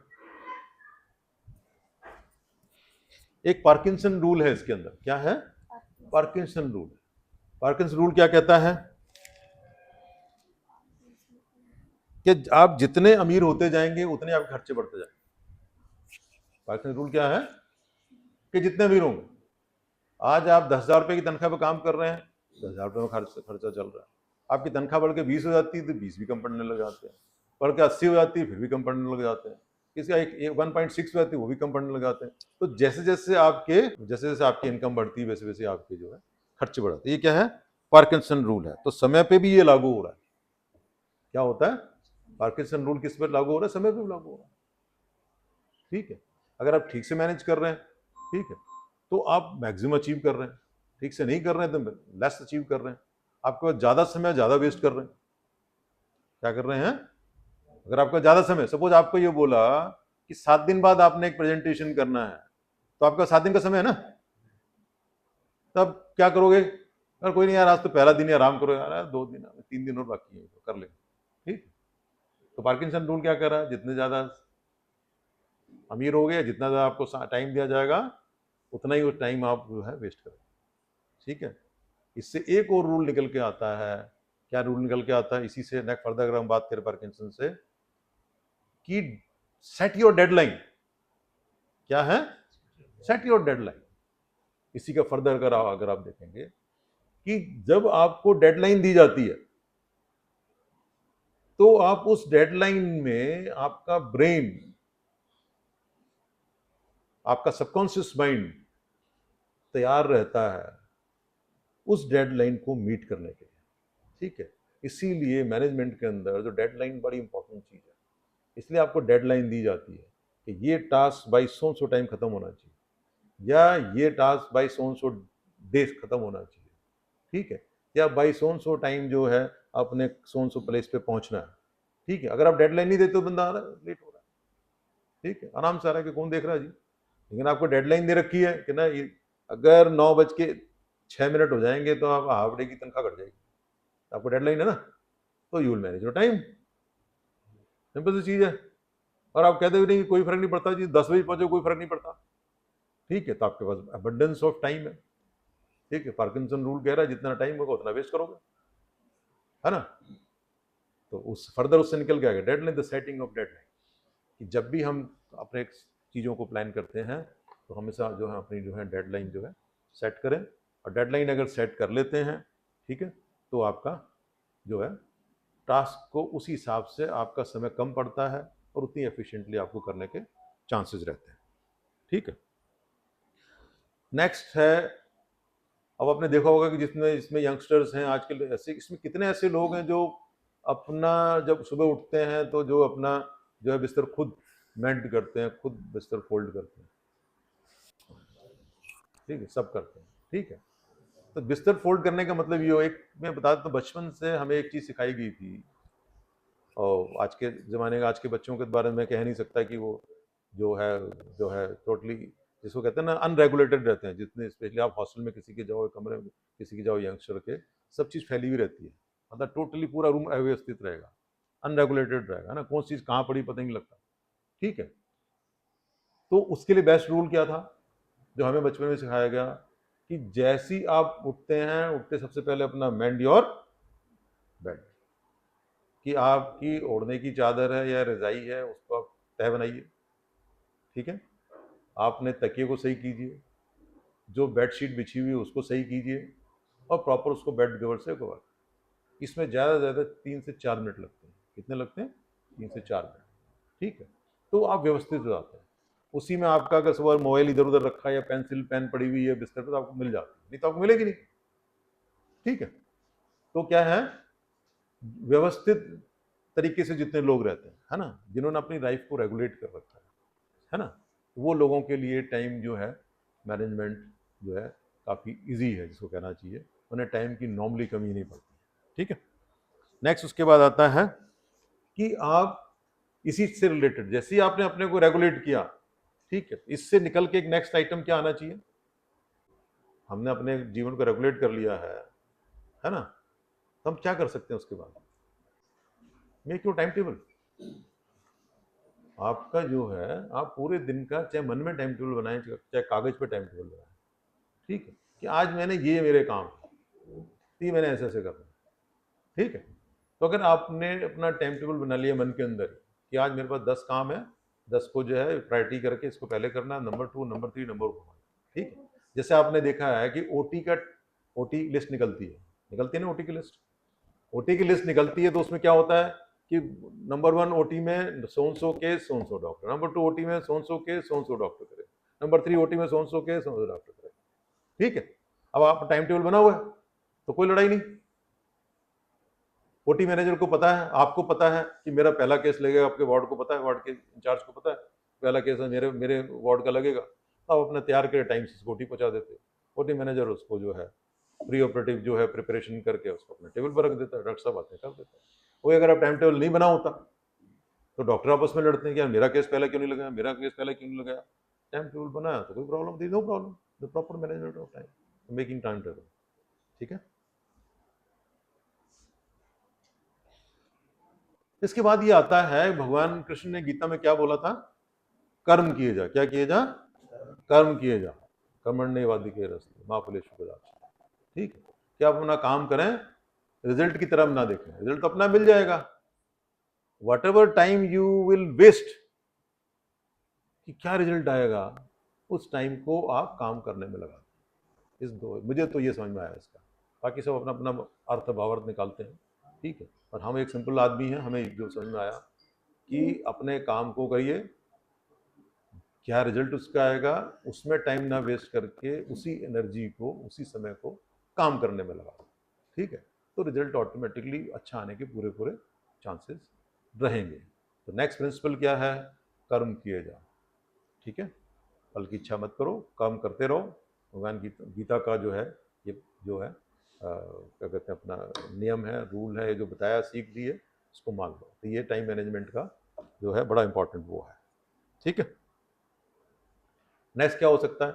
A: एक पार्किंसन रूल है इसके अंदर। क्या है? Parkinson rule. पार्किंसन रूल क्या कहता है कि आप जितने अमीर होते जाएंगे उतने आपके खर्चे बढ़ते जाएंगे। पार्किंसन रूल क्या है कि जितने अमीर होंगे, आज आप 10,000 रुपये की तनख्वाह पर काम कर रहे हैं, 10,000 रुपये में खर्चा चल रहा है। आपकी तनख्वाह बढ़ के 20 हो जाती है तो 20 भी कम पड़ने लग जाते हैं, बढ़ के 80 हो जाती है फिर भी कम पड़ने लग जाते हैं, किसी का 1.6 हो जाती है वो भी कम पड़ने लग जाते हैं। तो जैसे जैसे आपकी इनकम बढ़ती है वैसे वैसे आपके जो है खर्चे बढ़ते हैं। ये क्या है? पार्किंसन रूल है। तो समय पे भी ये लागू हो रहा है। क्या होता है? पार्किंसन रूल किस पर लागू हो रहा है? समय पे भी लागू हो रहा है, ठीक है। अगर आप ठीक से मैनेज कर रहे हैं, ठीक है, तो आप मैक्सिमम अचीव कर रहे हैं। ठीक से नहीं कर रहे हैं तो लेस अचीव कर रहे हैं। आपके पास ज़्यादा समय ज़्यादा वेस्ट कर रहे हैं। क्या कर रहे हैं? अगर आपका ज़्यादा समय, सपोज आपको ये बोला कि 7 दिन बाद आपने एक प्रेजेंटेशन करना है, तो आपका 7 दिन का समय है ना, तब क्या करोगे? अगर कोई नहीं यार आज तो पहला दिन ही आराम करो यार, 2 दिन 3 दिन और बाकी है तो कर लेंगे, ठीक। तो पार्किंसन रूल क्या कर रहा है? जितने ज़्यादा अमीर हो गए, जितना ज़्यादा आपको टाइम दिया जाएगा उतना ही वो टाइम आप जो है वेस्ट करें, ठीक है। इससे एक और रूल निकल के आता है। क्या रूल निकल के आता है इसी से? नेक्स्ट फर्दर अगर हम बात करें पार्किंसन से, कि सेट योर डेडलाइन। क्या है? Set your deadline. इसी का फर्दर अगर आप देखेंगे कि जब आपको डेडलाइन दी जाती है तो आप उस डेडलाइन में आपका ब्रेन, आपका सबकॉन्शियस माइंड तैयार रहता है उस डेडलाइन को मीट करने के लिए। ठीक है, इसीलिए मैनेजमेंट के अंदर जो डेडलाइन बड़ी इंपॉर्टेंट चीज है, इसलिए आपको डेडलाइन दी जाती है कि ये टास्क बाई सो टाइम खत्म होना चाहिए, या ये टास्क बाई सो डेज खत्म होना चाहिए। ठीक है, या बाई सो टाइम जो है अपने सो प्लेस पे पहुंचना है। ठीक है, अगर आप डेडलाइन नहीं देते तो बंदा आ रहा है, लेट हो रहा है। ठीक है, आराम से आ रहा है कि कौन देख रहा है जी। लेकिन आपको डेडलाइन दे रखी है कि ना अगर 9:06 हो जाएंगे तो आप हाफ डे की तनख्वाह कट जाएगी। आपको डेडलाइन है ना, तो you will manage your time. Simple सी चीज है। और आप कहते भी नहीं कोई फर्क नहीं पड़ता जी, 10 बजे पहुंचे कोई फर्क नहीं पड़ता। ठीक है, तो आपके पास अबंडेंस ऑफ टाइम है। ठीक है, पार्किंसन रूल कह रहा है जितना टाइम होगा उतना वेस्ट करोगे, है ना। तो उस फर्दर उससे निकल के आएगा deadline, the setting of deadline, कि जब भी हम अपने चीज़ों को प्लान करते हैं तो हमेशा जो है अपनी जो है डेडलाइन जो है सेट करें। और डेडलाइन अगर सेट कर लेते हैं, ठीक है, तो आपका जो है टास्क को उसी हिसाब से आपका समय कम पड़ता है और उतनी एफिशिएंटली आपको करने के चांसेस रहते हैं। ठीक है, नेक्स्ट है, अब आपने देखा होगा कि जितने इसमें यंगस्टर्स हैं आजकल, ऐसे इसमें कितने ऐसे लोग हैं जो अपना जब सुबह उठते हैं तो जो अपना जो है बिस्तर खुद मेंट करते हैं, खुद बिस्तर फोल्ड करते हैं। ठीक है, सब करते हैं। ठीक है, तो बिस्तर फोल्ड करने का मतलब ये हो, एक मैं बता देता हूँ, बचपन से हमें एक चीज़ सिखाई गई थी, और आज के ज़माने का आज के बच्चों के बारे में कह नहीं सकता कि वो जो है टोटली, जिसको कहते हैं ना, अनरेगुलेटेड रहते हैं। जितने स्पेशली आप हॉस्टल में किसी के जाओ, कमरे में किसी के जाओ यंगस्टर के, सब चीज़ फैली हुई रहती है। मतलब टोटली पूरा रूम अव्यवस्थित रहेगा, अनरेगुलेटेड रहेगा ना, कौन चीज़ कहाँ पड़ी पता नहीं लगता। ठीक है, तो उसके लिए बेस्ट रूल क्या था जो हमें बचपन में सिखाया गया, कि जैसी आप उठते हैं, उठते सबसे पहले अपना मेंड योर बेड, कि आपकी ओढ़ने की चादर है या रजाई है उसको आप तय बनाइए। ठीक है, आपने तकिए को सही कीजिए, जो बेडशीट बिछी हुई है उसको सही कीजिए, और प्रॉपर उसको बेड कवर से कवर। इसमें ज़्यादा से ज़्यादा 3 से 4 मिनट लगते हैं। कितने लगते हैं? 3 से 4 मिनट। ठीक है, तो आप व्यवस्थित हो जाते हैं। उसी में आपका अगर सुबह मोबाइल इधर उधर रखा है या पेंसिल पेन पड़ी हुई है बिस्तर पर, तो आपको मिल जाती है, नहीं तो आपको मिलेगी नहीं। ठीक है, तो क्या है, व्यवस्थित तरीके से जितने लोग रहते हैं, है ना, जिन्होंने अपनी लाइफ को रेगुलेट कर रखा है ना, वो लोगों के लिए टाइम जो है मैनेजमेंट जो है काफ़ी इजी है, जिसको कहना चाहिए। उन्हें टाइम की नॉर्मली कमी नहीं पड़ती। ठीक है, नेक्स्ट उसके बाद आता है कि आप इसी से रिलेटेड, जैसे ही आपने अपने को रेगुलेट किया, ठीक है, इससे निकल के एक नेक्स्ट आइटम क्या आना चाहिए? हमने अपने जीवन को रेगुलेट कर लिया है ना, तो हम क्या कर सकते हैं उसके बाद? Make your time table. आपका जो है, आप पूरे दिन का चाहे मन में टाइम टेबल बनाएं, चाहे कागज पे टाइम टेबल बनाएं। ठीक है, कि आज मैंने ये मेरे काम है, ये मैंने ऐसे ऐसे करना। ठीक है, तो अगर आपने अपना टाइम टेबल बना लिया मन के अंदर कि आज मेरे पास 10 काम है, 10 को जो है प्रायोरिटी करके इसको पहले करना, नंबर 2, नंबर 3, नंबर 4। ठीक है, जैसे आपने देखा है कि ओटी लिस्ट निकलती है ना, ओटी की लिस्ट निकलती है, तो उसमें क्या होता है कि नंबर 1 ओटी में सो के सो डॉक्टर, नंबर 2 ओटी में सो के सो डॉक्टर करे, नंबर 3 ओटी में सो के सो डॉक्टर करे। ठीक है, अब आप टाइम टेबल बना हुआ है तो कोई लड़ाई नहीं। ओटी मैनेजर को पता है, आपको पता है कि मेरा पहला केस लगेगा, आपके वार्ड को पता है, वार्ड के इंचार्ज को पता है पहला केस है मेरे वार्ड का लगेगा, तो आप अपना तैयार करे टाइम से ओटी पहुंचा देते हो। ओटी मैनेजर उसको जो है प्री ऑपरेटिव जो है प्रिपरेशन करके उसको अपने टेबल पर रख देता है, डॉक्टर साहब आते कर देता है। वही अगर आप टाइम टेबल नहीं बना होता तो डॉक्टर आपस में लड़ते हैं कि यार मेरा केस पहले क्यों नहीं लगाया, मेरा केस पहले क्यों नहीं लगाया। टाइम टेबल बनाया तो कोई प्रॉब्लम थी, no problem, the proper management of time, making time table. ठीक है, इसके बाद ये आता है, भगवान कृष्ण ने गीता में क्या बोला था? कर्म किए जा। क्या किए जा? कर्म किए जा। कर्मण्येवाधिकारस्ते मा फलेषु कदाचन। ठीक है, कि आप अपना काम करें, रिजल्ट की तरफ ना देखें, रिजल्ट तो अपना मिल जाएगा। whatever time you will waste कि क्या रिजल्ट आएगा, उस टाइम को आप काम करने में लगा। इस दो, मुझे तो ये समझ में आया इसका। बाकी सब अपना अपना अर्थ भावार्थ निकालते हैं, ठीक है, और हम एक सिंपल आदमी हैं, हमें जो समझ में आया कि अपने काम को करिए, क्या रिजल्ट उसका आएगा उसमें टाइम ना वेस्ट करके उसी एनर्जी को, उसी समय को काम करने में लगा, ठीक है, तो रिजल्ट ऑटोमेटिकली अच्छा आने के पूरे पूरे चांसेस रहेंगे। तो नेक्स्ट प्रिंसिपल क्या है? कर्म किए जाओ, ठीक है, फल की इच्छा मत करो, काम करते रहो। भगवान गीता का जो है, ये जो है क्या कहते हैं, अपना नियम है, रूल है, जो बताया, सीख दी है, इसको मान लो। तो ये टाइम मैनेजमेंट का जो है बड़ा इंपॉर्टेंट वो है, ठीक है। नेक्स्ट क्या हो सकता है?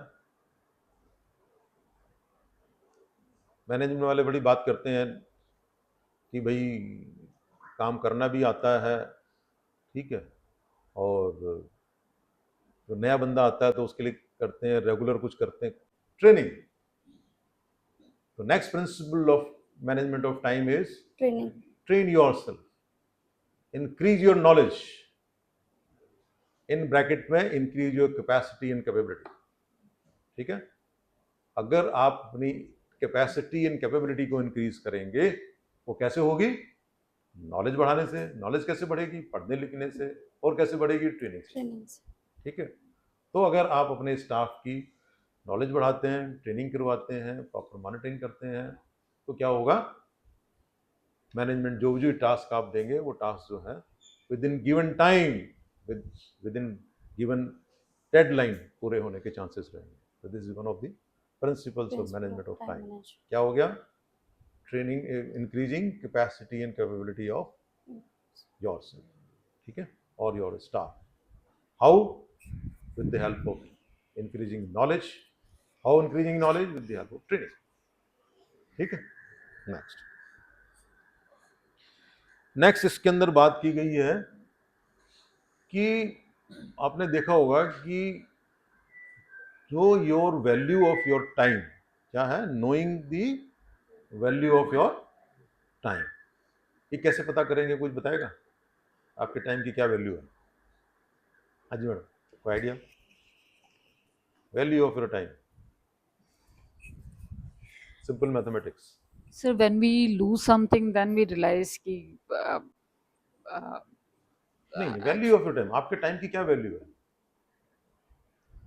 A: मैनेजमेंट वाले बड़ी बात करते हैं कि भाई काम करना भी आता है, ठीक है, और जो नया बंदा आता है तो उसके लिए करते हैं, रेगुलर कुछ करते हैं, ट्रेनिंग। तो next principle of management of time is
C: training.
A: Train yourself, increase your knowledge, in bracket में increase your capacity and capability, ठीक है। अगर आप अपनी कैपेसिटी एंड कैपेबिलिटी को इंक्रीज करेंगे, वो कैसे होगी? नॉलेज बढ़ाने से। नॉलेज कैसे बढ़ेगी? पढ़ने लिखने से। और कैसे बढ़ेगी? ट्रेनिंग से, ठीक है। तो अगर आप अपने स्टाफ की नॉलेज बढ़ाते हैं, ट्रेनिंग करवाते हैं, प्रॉपर मॉनिटरिंग करते हैं, तो क्या होगा? मैनेजमेंट जो भी टास्क आप देंगे, वो टास्क जो है with in given time, with in given deadline पूरे होने के चांसेस रहेंगे। तो this is one of the principles of management of time. क्या हो गया? Training, increasing capacity and capability of yourself, ठीक है, और your staff. How? With the help of increasing knowledge. How increasing knowledge? With the help of training, ठीक है। Next इसके अंदर बात की गई है कि आपने देखा होगा कि जो your value of your time क्या है? Knowing the value of your time. ये कैसे पता करेंगे? कुछ बताएगा? आपके टाइम की क्या वैल्यू है? हाँ जी मैडम, कोई idea? Value of your time, simple mathematics.
L: Sir, when we lose something, then we realize कि
A: नहीं, वैल्यू ऑफ योर टाइम, आपके टाइम की क्या वैल्यू है?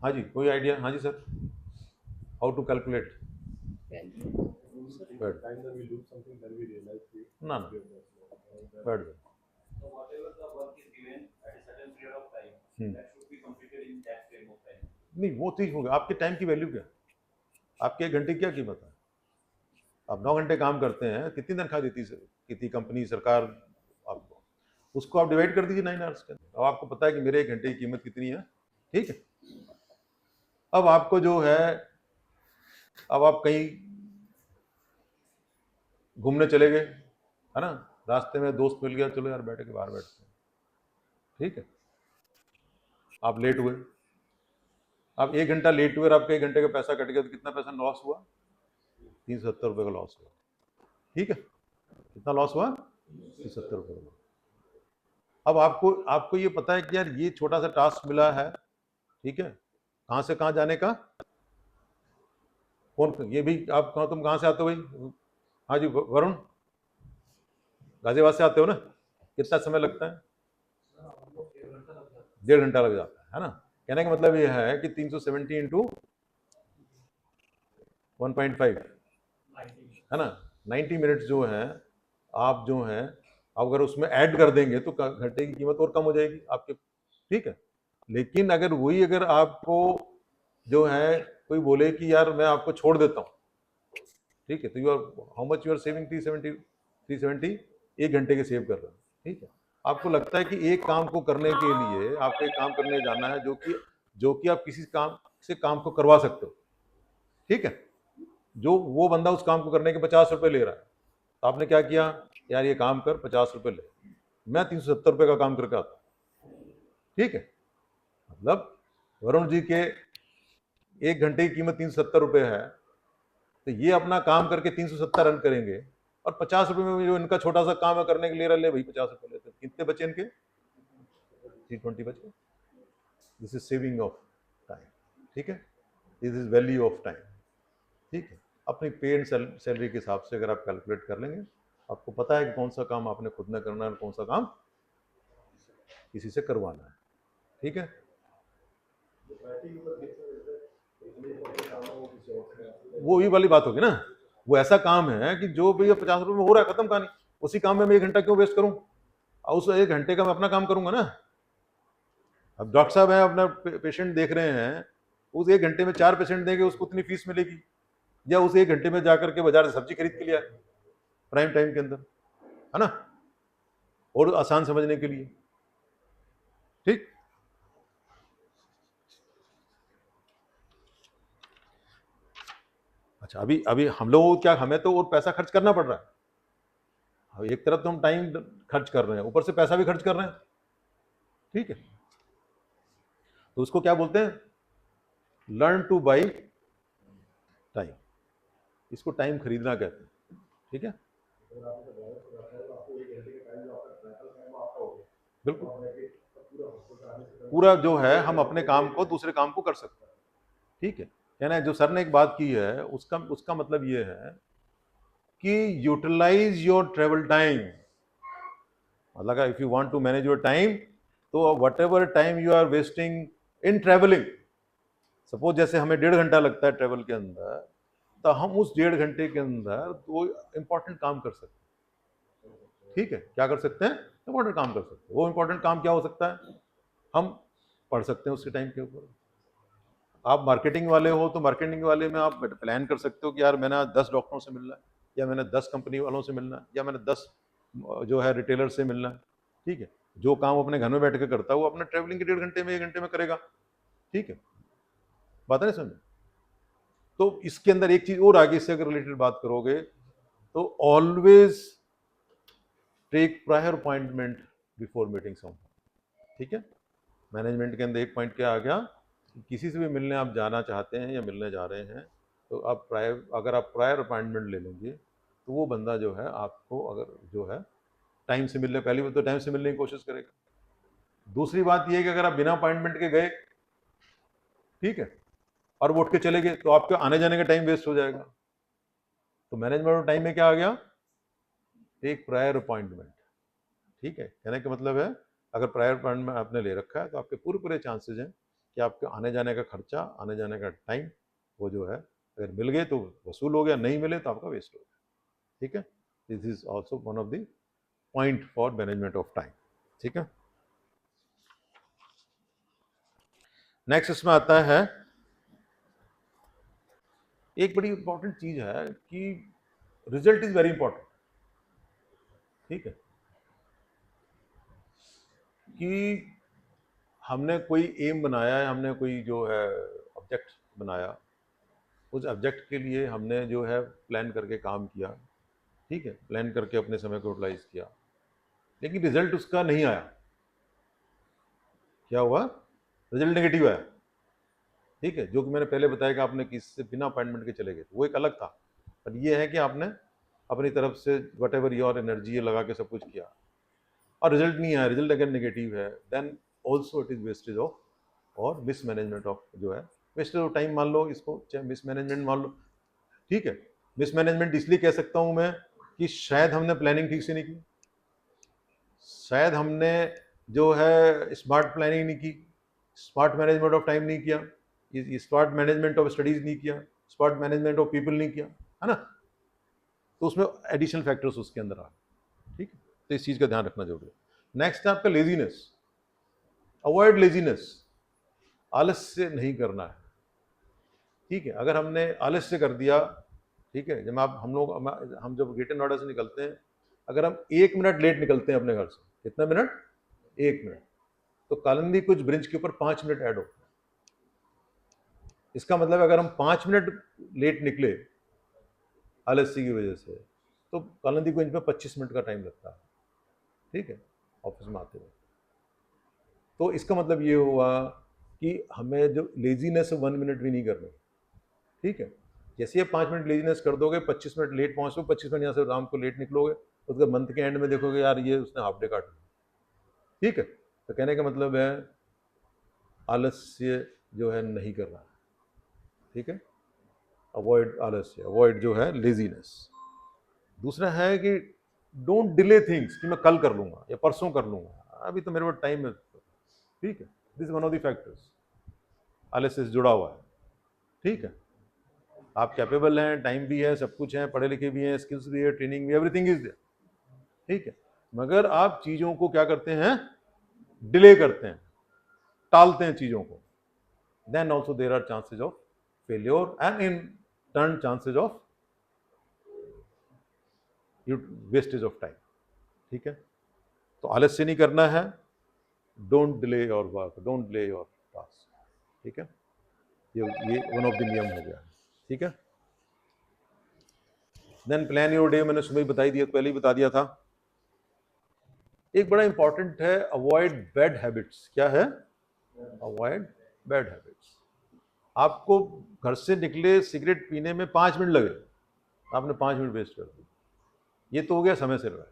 A: हाँ जी, कोई आइडिया? हाँ जी सर, हाउ टू कैलकुलेट? ना ना, बैठ जाओ। नहीं, वो चीज होगा, आपके टाइम की वैल्यू क्या? आपके 1 घंटे की क्या कीमत है? आप 9 घंटे काम करते हैं, कितनी तनख्वाह देती कितनी कंपनी, सरकार आपको? उसको आप डिवाइड कर दीजिए 9 आवर्स के। अब आपको पता है कि मेरे 1 घंटे की कीमत कितनी है, ठीक है। अब आपको जो है, अब आप कहीं घूमने चले गए, है ना, रास्ते में दोस्त मिल गया, चलो यार बैठ के बाहर बैठते हैं, ठीक है। आप लेट हुए, आप 1 घंटा लेट हुए और आपका 1 घंटे का पैसा कट गया, तो कितना पैसा लॉस हुआ? 370 रुपये का लॉस हुआ, ठीक है। कितना लॉस हुआ? 370 रुपये का। अब आपको ये पता है कि यार ये छोटा सा टास्क मिला है, ठीक है, कहाँ से कहाँ जाने का? कौन? ये भी आप तुम कहाँ से आते हो भाई? हाँ जी वरुण, गाजियाबाद से आते हो ना? कितना समय लगता है? 1.5 घंटा लग जाता है ना। कहने का मतलब ये है कि 370 इंटू 1.5 है ना, 90 मिनट्स जो है, आप जो है अगर उसमें ऐड कर देंगे तो घंटे की कीमत और कम हो जाएगी आपके, ठीक है। लेकिन अगर आपको जो है कोई बोले कि यार मैं आपको छोड़ देता हूँ, ठीक है, तो you are how much you are saving? 370 1 घंटे के सेव कर रहे हैं, ठीक है। आपको लगता है कि एक काम को करने के लिए आपको एक काम करने जाना है जो कि आप किसी काम से काम को करवा सकते हो, ठीक है। जो वो बंदा उस काम को करने के 50 रुपये ले रहा है, तो आपने क्या किया? यार ये काम कर, 50 रुपये ले, मैं 370 रुपये का काम करके आता हूँ, ठीक है। मतलब वरुण जी के 1 घंटे की कीमत 370 रुपये है, तो ये अपना काम करके 370 रन करेंगे और 50 रुपए में जो इनका छोटा सा काम है करने के लिए ले भाई 50 रुपए लेते, कितने बचे इनके? 320 बचे। This is saving of time, ठीक है, this is value of time, ठीक है। अपनी पे एंड सैलरी के हिसाब से अगर आप कैलकुलेट कर लेंगे, आपको पता है कि कौन सा काम आपने खुद ने करना है और कौन सा काम किसी से करवाना है, ठीक है। वो ही वाली बात होगी ना, वो ऐसा काम है कि जो भैया 50 रुपए में हो रहा है, खत्म कहानी, उसी काम में मैं 1 घंटा क्यों वेस्ट करूं, और उस 1 घंटे का मैं अपना काम करूंगा ना। अब डॉक्टर साहब हैं, अपना पेशेंट देख रहे हैं, उस 1 घंटे में 4 पेशेंट देंगे, उसको उतनी फीस मिलेगी, या उस 1 घंटे में जाकर के बाजार से सब्जी खरीद के लिया प्राइम टाइम के अंदर, है ना, और आसान समझने के लिए, ठीक। अच्छा, अभी हम लोग क्या, हमें तो और पैसा खर्च करना पड़ रहा है। अब एक तरफ तो हम टाइम खर्च कर रहे हैं, ऊपर से पैसा भी खर्च कर रहे हैं, ठीक है। तो उसको क्या बोलते हैं? लर्न टू बाई टाइम, इसको टाइम खरीदना कहते हैं, ठीक है। बिल्कुल, पूरा जो है हम अपने काम को दूसरे काम को कर सकते हैं, ठीक है। कहना है जो सर ने एक बात की है, उसका मतलब ये है कि यूटिलाइज योर ट्रेवल टाइम। मतलब if you want to manage your time, तो whatever time you are wasting in travelling, suppose जैसे हमें 1.5 घंटा लगता है ट्रेवल के अंदर, तो हम उस 1.5 घंटे के अंदर वो इंपॉर्टेंट काम कर सकते हैं, ठीक है। क्या कर सकते हैं? इंपॉर्टेंट काम कर सकते हैं। वो इंपॉर्टेंट काम क्या हो सकता है? हम पढ़ सकते हैं उसके टाइम के ऊपर। आप मार्केटिंग वाले हो तो मार्केटिंग वाले में आप प्लान कर सकते हो कि यार मैंने 10 डॉक्टरों से मिलना है, या मैंने 10 कंपनी वालों से मिलना है, या मैंने 10 जो है रिटेलर से मिलना है, ठीक है। जो काम अपने घर में बैठ के करता है वो अपने ट्रेवलिंग के 1.5 घंटे में 1 घंटे में करेगा, ठीक है। बात है ना समझ? तो इसके अंदर एक चीज और आगे इससे अगर रिलेटेड बात करोगे तो always take prior appointment before meeting some, ठीक है। मैनेजमेंट के अंदर एक पॉइंट क्या आ गया, किसी से भी मिलने आप जाना चाहते हैं या मिलने जा रहे हैं, तो आप अगर आप प्रायर अपॉइंटमेंट ले लेंगे तो वो बंदा जो है आपको अगर जो है टाइम से मिलने, पहली बात तो टाइम से मिलने की कोशिश करेगा। दूसरी बात यह है कि अगर आप बिना अपॉइंटमेंट के गए, ठीक है, और वो उठ के चले गए, तो आपके आने जाने का टाइम वेस्ट हो जाएगा। तो मैनेजमेंट ऑफ टाइम में क्या आ गया? टेक प्रायर अपॉइंटमेंट, ठीक है। कहने का मतलब है अगर प्रायर अपॉइंटमेंट आपने ले रखा है तो आपके पूरे चांसेस हैं कि आपके आने जाने का खर्चा, आने जाने का टाइम, वो जो है अगर मिल गए तो वसूल हो गया, नहीं मिले तो आपका वेस्ट हो गया, ठीक है। This is also one of the point for management of time, ठीक है। नेक्स्ट इसमें आता है एक बड़ी इंपॉर्टेंट चीज है कि रिजल्ट इज वेरी इंपॉर्टेंट, ठीक है। कि हमने कोई एम बनाया है, हमने कोई जो है ऑब्जेक्ट बनाया, उस ऑब्जेक्ट के लिए हमने जो है प्लान करके काम किया, ठीक है, प्लान करके अपने समय को यूटिलाइज किया, लेकिन रिजल्ट उसका नहीं आया। क्या हुआ? रिजल्ट नेगेटिव आया, ठीक है। जो कि मैंने पहले बताया कि आपने किसी से बिना अपॉइंटमेंट के चले गए, तो वो एक अलग था। पर ये है कि आपने अपनी तरफ से वट एवर योर एनर्जी लगा के सब कुछ किया और रिजल्ट नहीं आया, रिजल्ट अगर नेगेटिव है, then also it is wastage of और मिसमैनेजमेंट ऑफ, जो है वेस्टेज ऑफ टाइम मान लो इसको, चाहे मिसमैनेजमेंट मान लो, ठीक है। मिसमैनेजमेंट इसलिए कह सकता हूं मैं कि शायद हमने प्लानिंग ठीक से नहीं की, शायद हमने जो है स्मार्ट प्लानिंग नहीं की, स्मार्ट मैनेजमेंट ऑफ टाइम नहीं किया, स्मार्ट मैनेजमेंट ऑफ स्टडीज नहीं किया, स्मार्ट मैनेजमेंट ऑफ पीपल नहीं किया, है ना। तो उसमें एडिशनल फैक्टर्स उसके अंदर आ गए, ठीक है। तो इस चीज का ध्यान रखना जरूरी है। नेक्स्ट है आपका लेजीनेस। अवॉइड लेजीनेस, आलस से नहीं करना है, ठीक है। अगर हमने आलस से कर दिया, ठीक है, जब हम जब ग्रेटर नोएडा से निकलते हैं, अगर हम 1 मिनट लेट निकलते हैं अपने घर से, कितना मिनट? 1 मिनट, तो कालिंदी कुछ ब्रिज के ऊपर 5 मिनट ऐड हो। इसका मतलब अगर हम 5 मिनट लेट निकले आलस्य की वजह से, तो कालिंदी कुंज में 25 मिनट का टाइम लगता है, ठीक है, ऑफिस में आते हुए। तो इसका मतलब ये हुआ कि हमें जो लेजीनेस 1 मिनट भी नहीं करना, ठीक है। जैसे ये 5 मिनट लेजीनेस कर दोगे, 25 मिनट लेट पहुँचो, 25 मिनट यहाँ से राम को लेट निकलोगे, उसके मंथ के एंड में देखोगे यार ये उसने हाफ डे काट लिया। ठीक है, तो कहने का मतलब है आलस्य जो है नहीं करना है। ठीक है, अवॉइड आलस्य, अवॉइड जो है लेजीनेस। दूसरा है कि डोंट डिले थिंग्स, कि मैं कल कर लूँगा या परसों कर लूँगा, अभी तो मेरे पास टाइम है। ठीक है, this is one of the factors आलस्य से जुड़ा हुआ है। ठीक है, आप कैपेबल हैं, टाइम भी है, सब कुछ है, पढ़े लिखे भी हैं, स्किल्स भी है, ट्रेनिंग भी, एवरीथिंग इज देयर। ठीक है, मगर आप चीज़ों को क्या करते हैं, डिले करते हैं, टालते हैं चीज़ों को, then also there are chances of failure and in turn chances of wastage of time. ठीक है, तो आलस्य नहीं करना है, don't delay your work, don't delay your task. ठीक है, ये वन ऑफ द नियम हो गया। ठीक है, देन प्लान योर डे, मैंने सुबह ही बताई दिया, पहले ही बता दिया था। एक बड़ा इंपॉर्टेंट है अवॉइड बैड हैबिट्स। क्या है? Avoid bad habits. आपको घर से निकले सिगरेट पीने में 5 मिनट लगे, आपने 5 मिनट वेस्ट कर दिए, ये तो हो गया समय से लगा।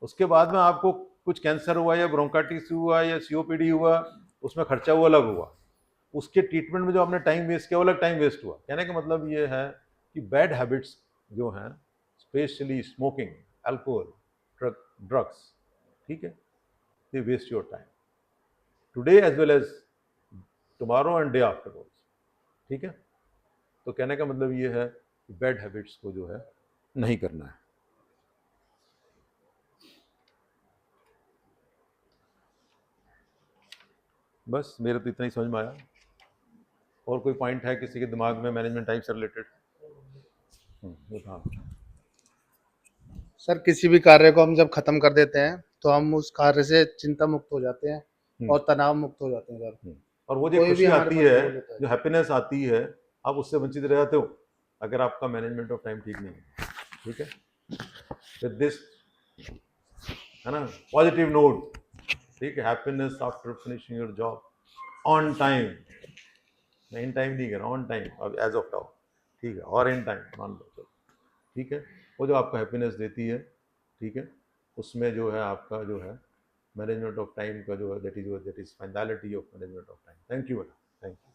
A: उसके बाद में आपको कुछ कैंसर हुआ या ब्रोंकाइटिस हुआ या सीओपीडी हुआ, उसमें खर्चा हुआ अलग हुआ, उसके ट्रीटमेंट में जो आपने टाइम वेस्ट किया वो अलग टाइम वेस्ट हुआ। कहने का मतलब ये है कि बैड हैबिट्स जो हैं, स्पेशली स्मोकिंग, अल्कोहल, ड्रग्स, ठीक है, they waste your time today as well as tomorrow and day afterwards. ठीक है, तो कहने का मतलब ये है कि बैड हैबिट्स को जो है नहीं करना है। बस मेरे तो इतना ही समझ में आया। और कोई पॉइंट है किसी के दिमाग में मैनेजमेंट टाइम से रिलेटेड?
I: सर किसी भी कार्य को हम जब खत्म कर देते हैं तो हम उस कार्य से चिंता मुक्त हो जाते हैं और तनाव मुक्त हो जाते हैं सर।
A: और वो जो खुशी आती है, जो हैप्पीनेस आती है, आप उससे वंचित रह जाते हो अगर आपका मैनेजमेंट ऑफ टाइम ठीक नहीं है। ठीक है, विद दिस, है ना, पॉजिटिव नोट, ठीक है, happiness after finishing your job on time, मैं इन टाइम नहीं कर रहा, ऑन टाइम, अब एज ऑफ नाउ, ठीक है, और इन टाइम मान लो, चलो ठीक है, वो जो आपको हैप्पीनेस देती है, ठीक है, उसमें जो है आपका जो है मैनेजमेंट ऑफ टाइम का जो है, that is finality of management of time. Thank you बेटा, थैंक यू।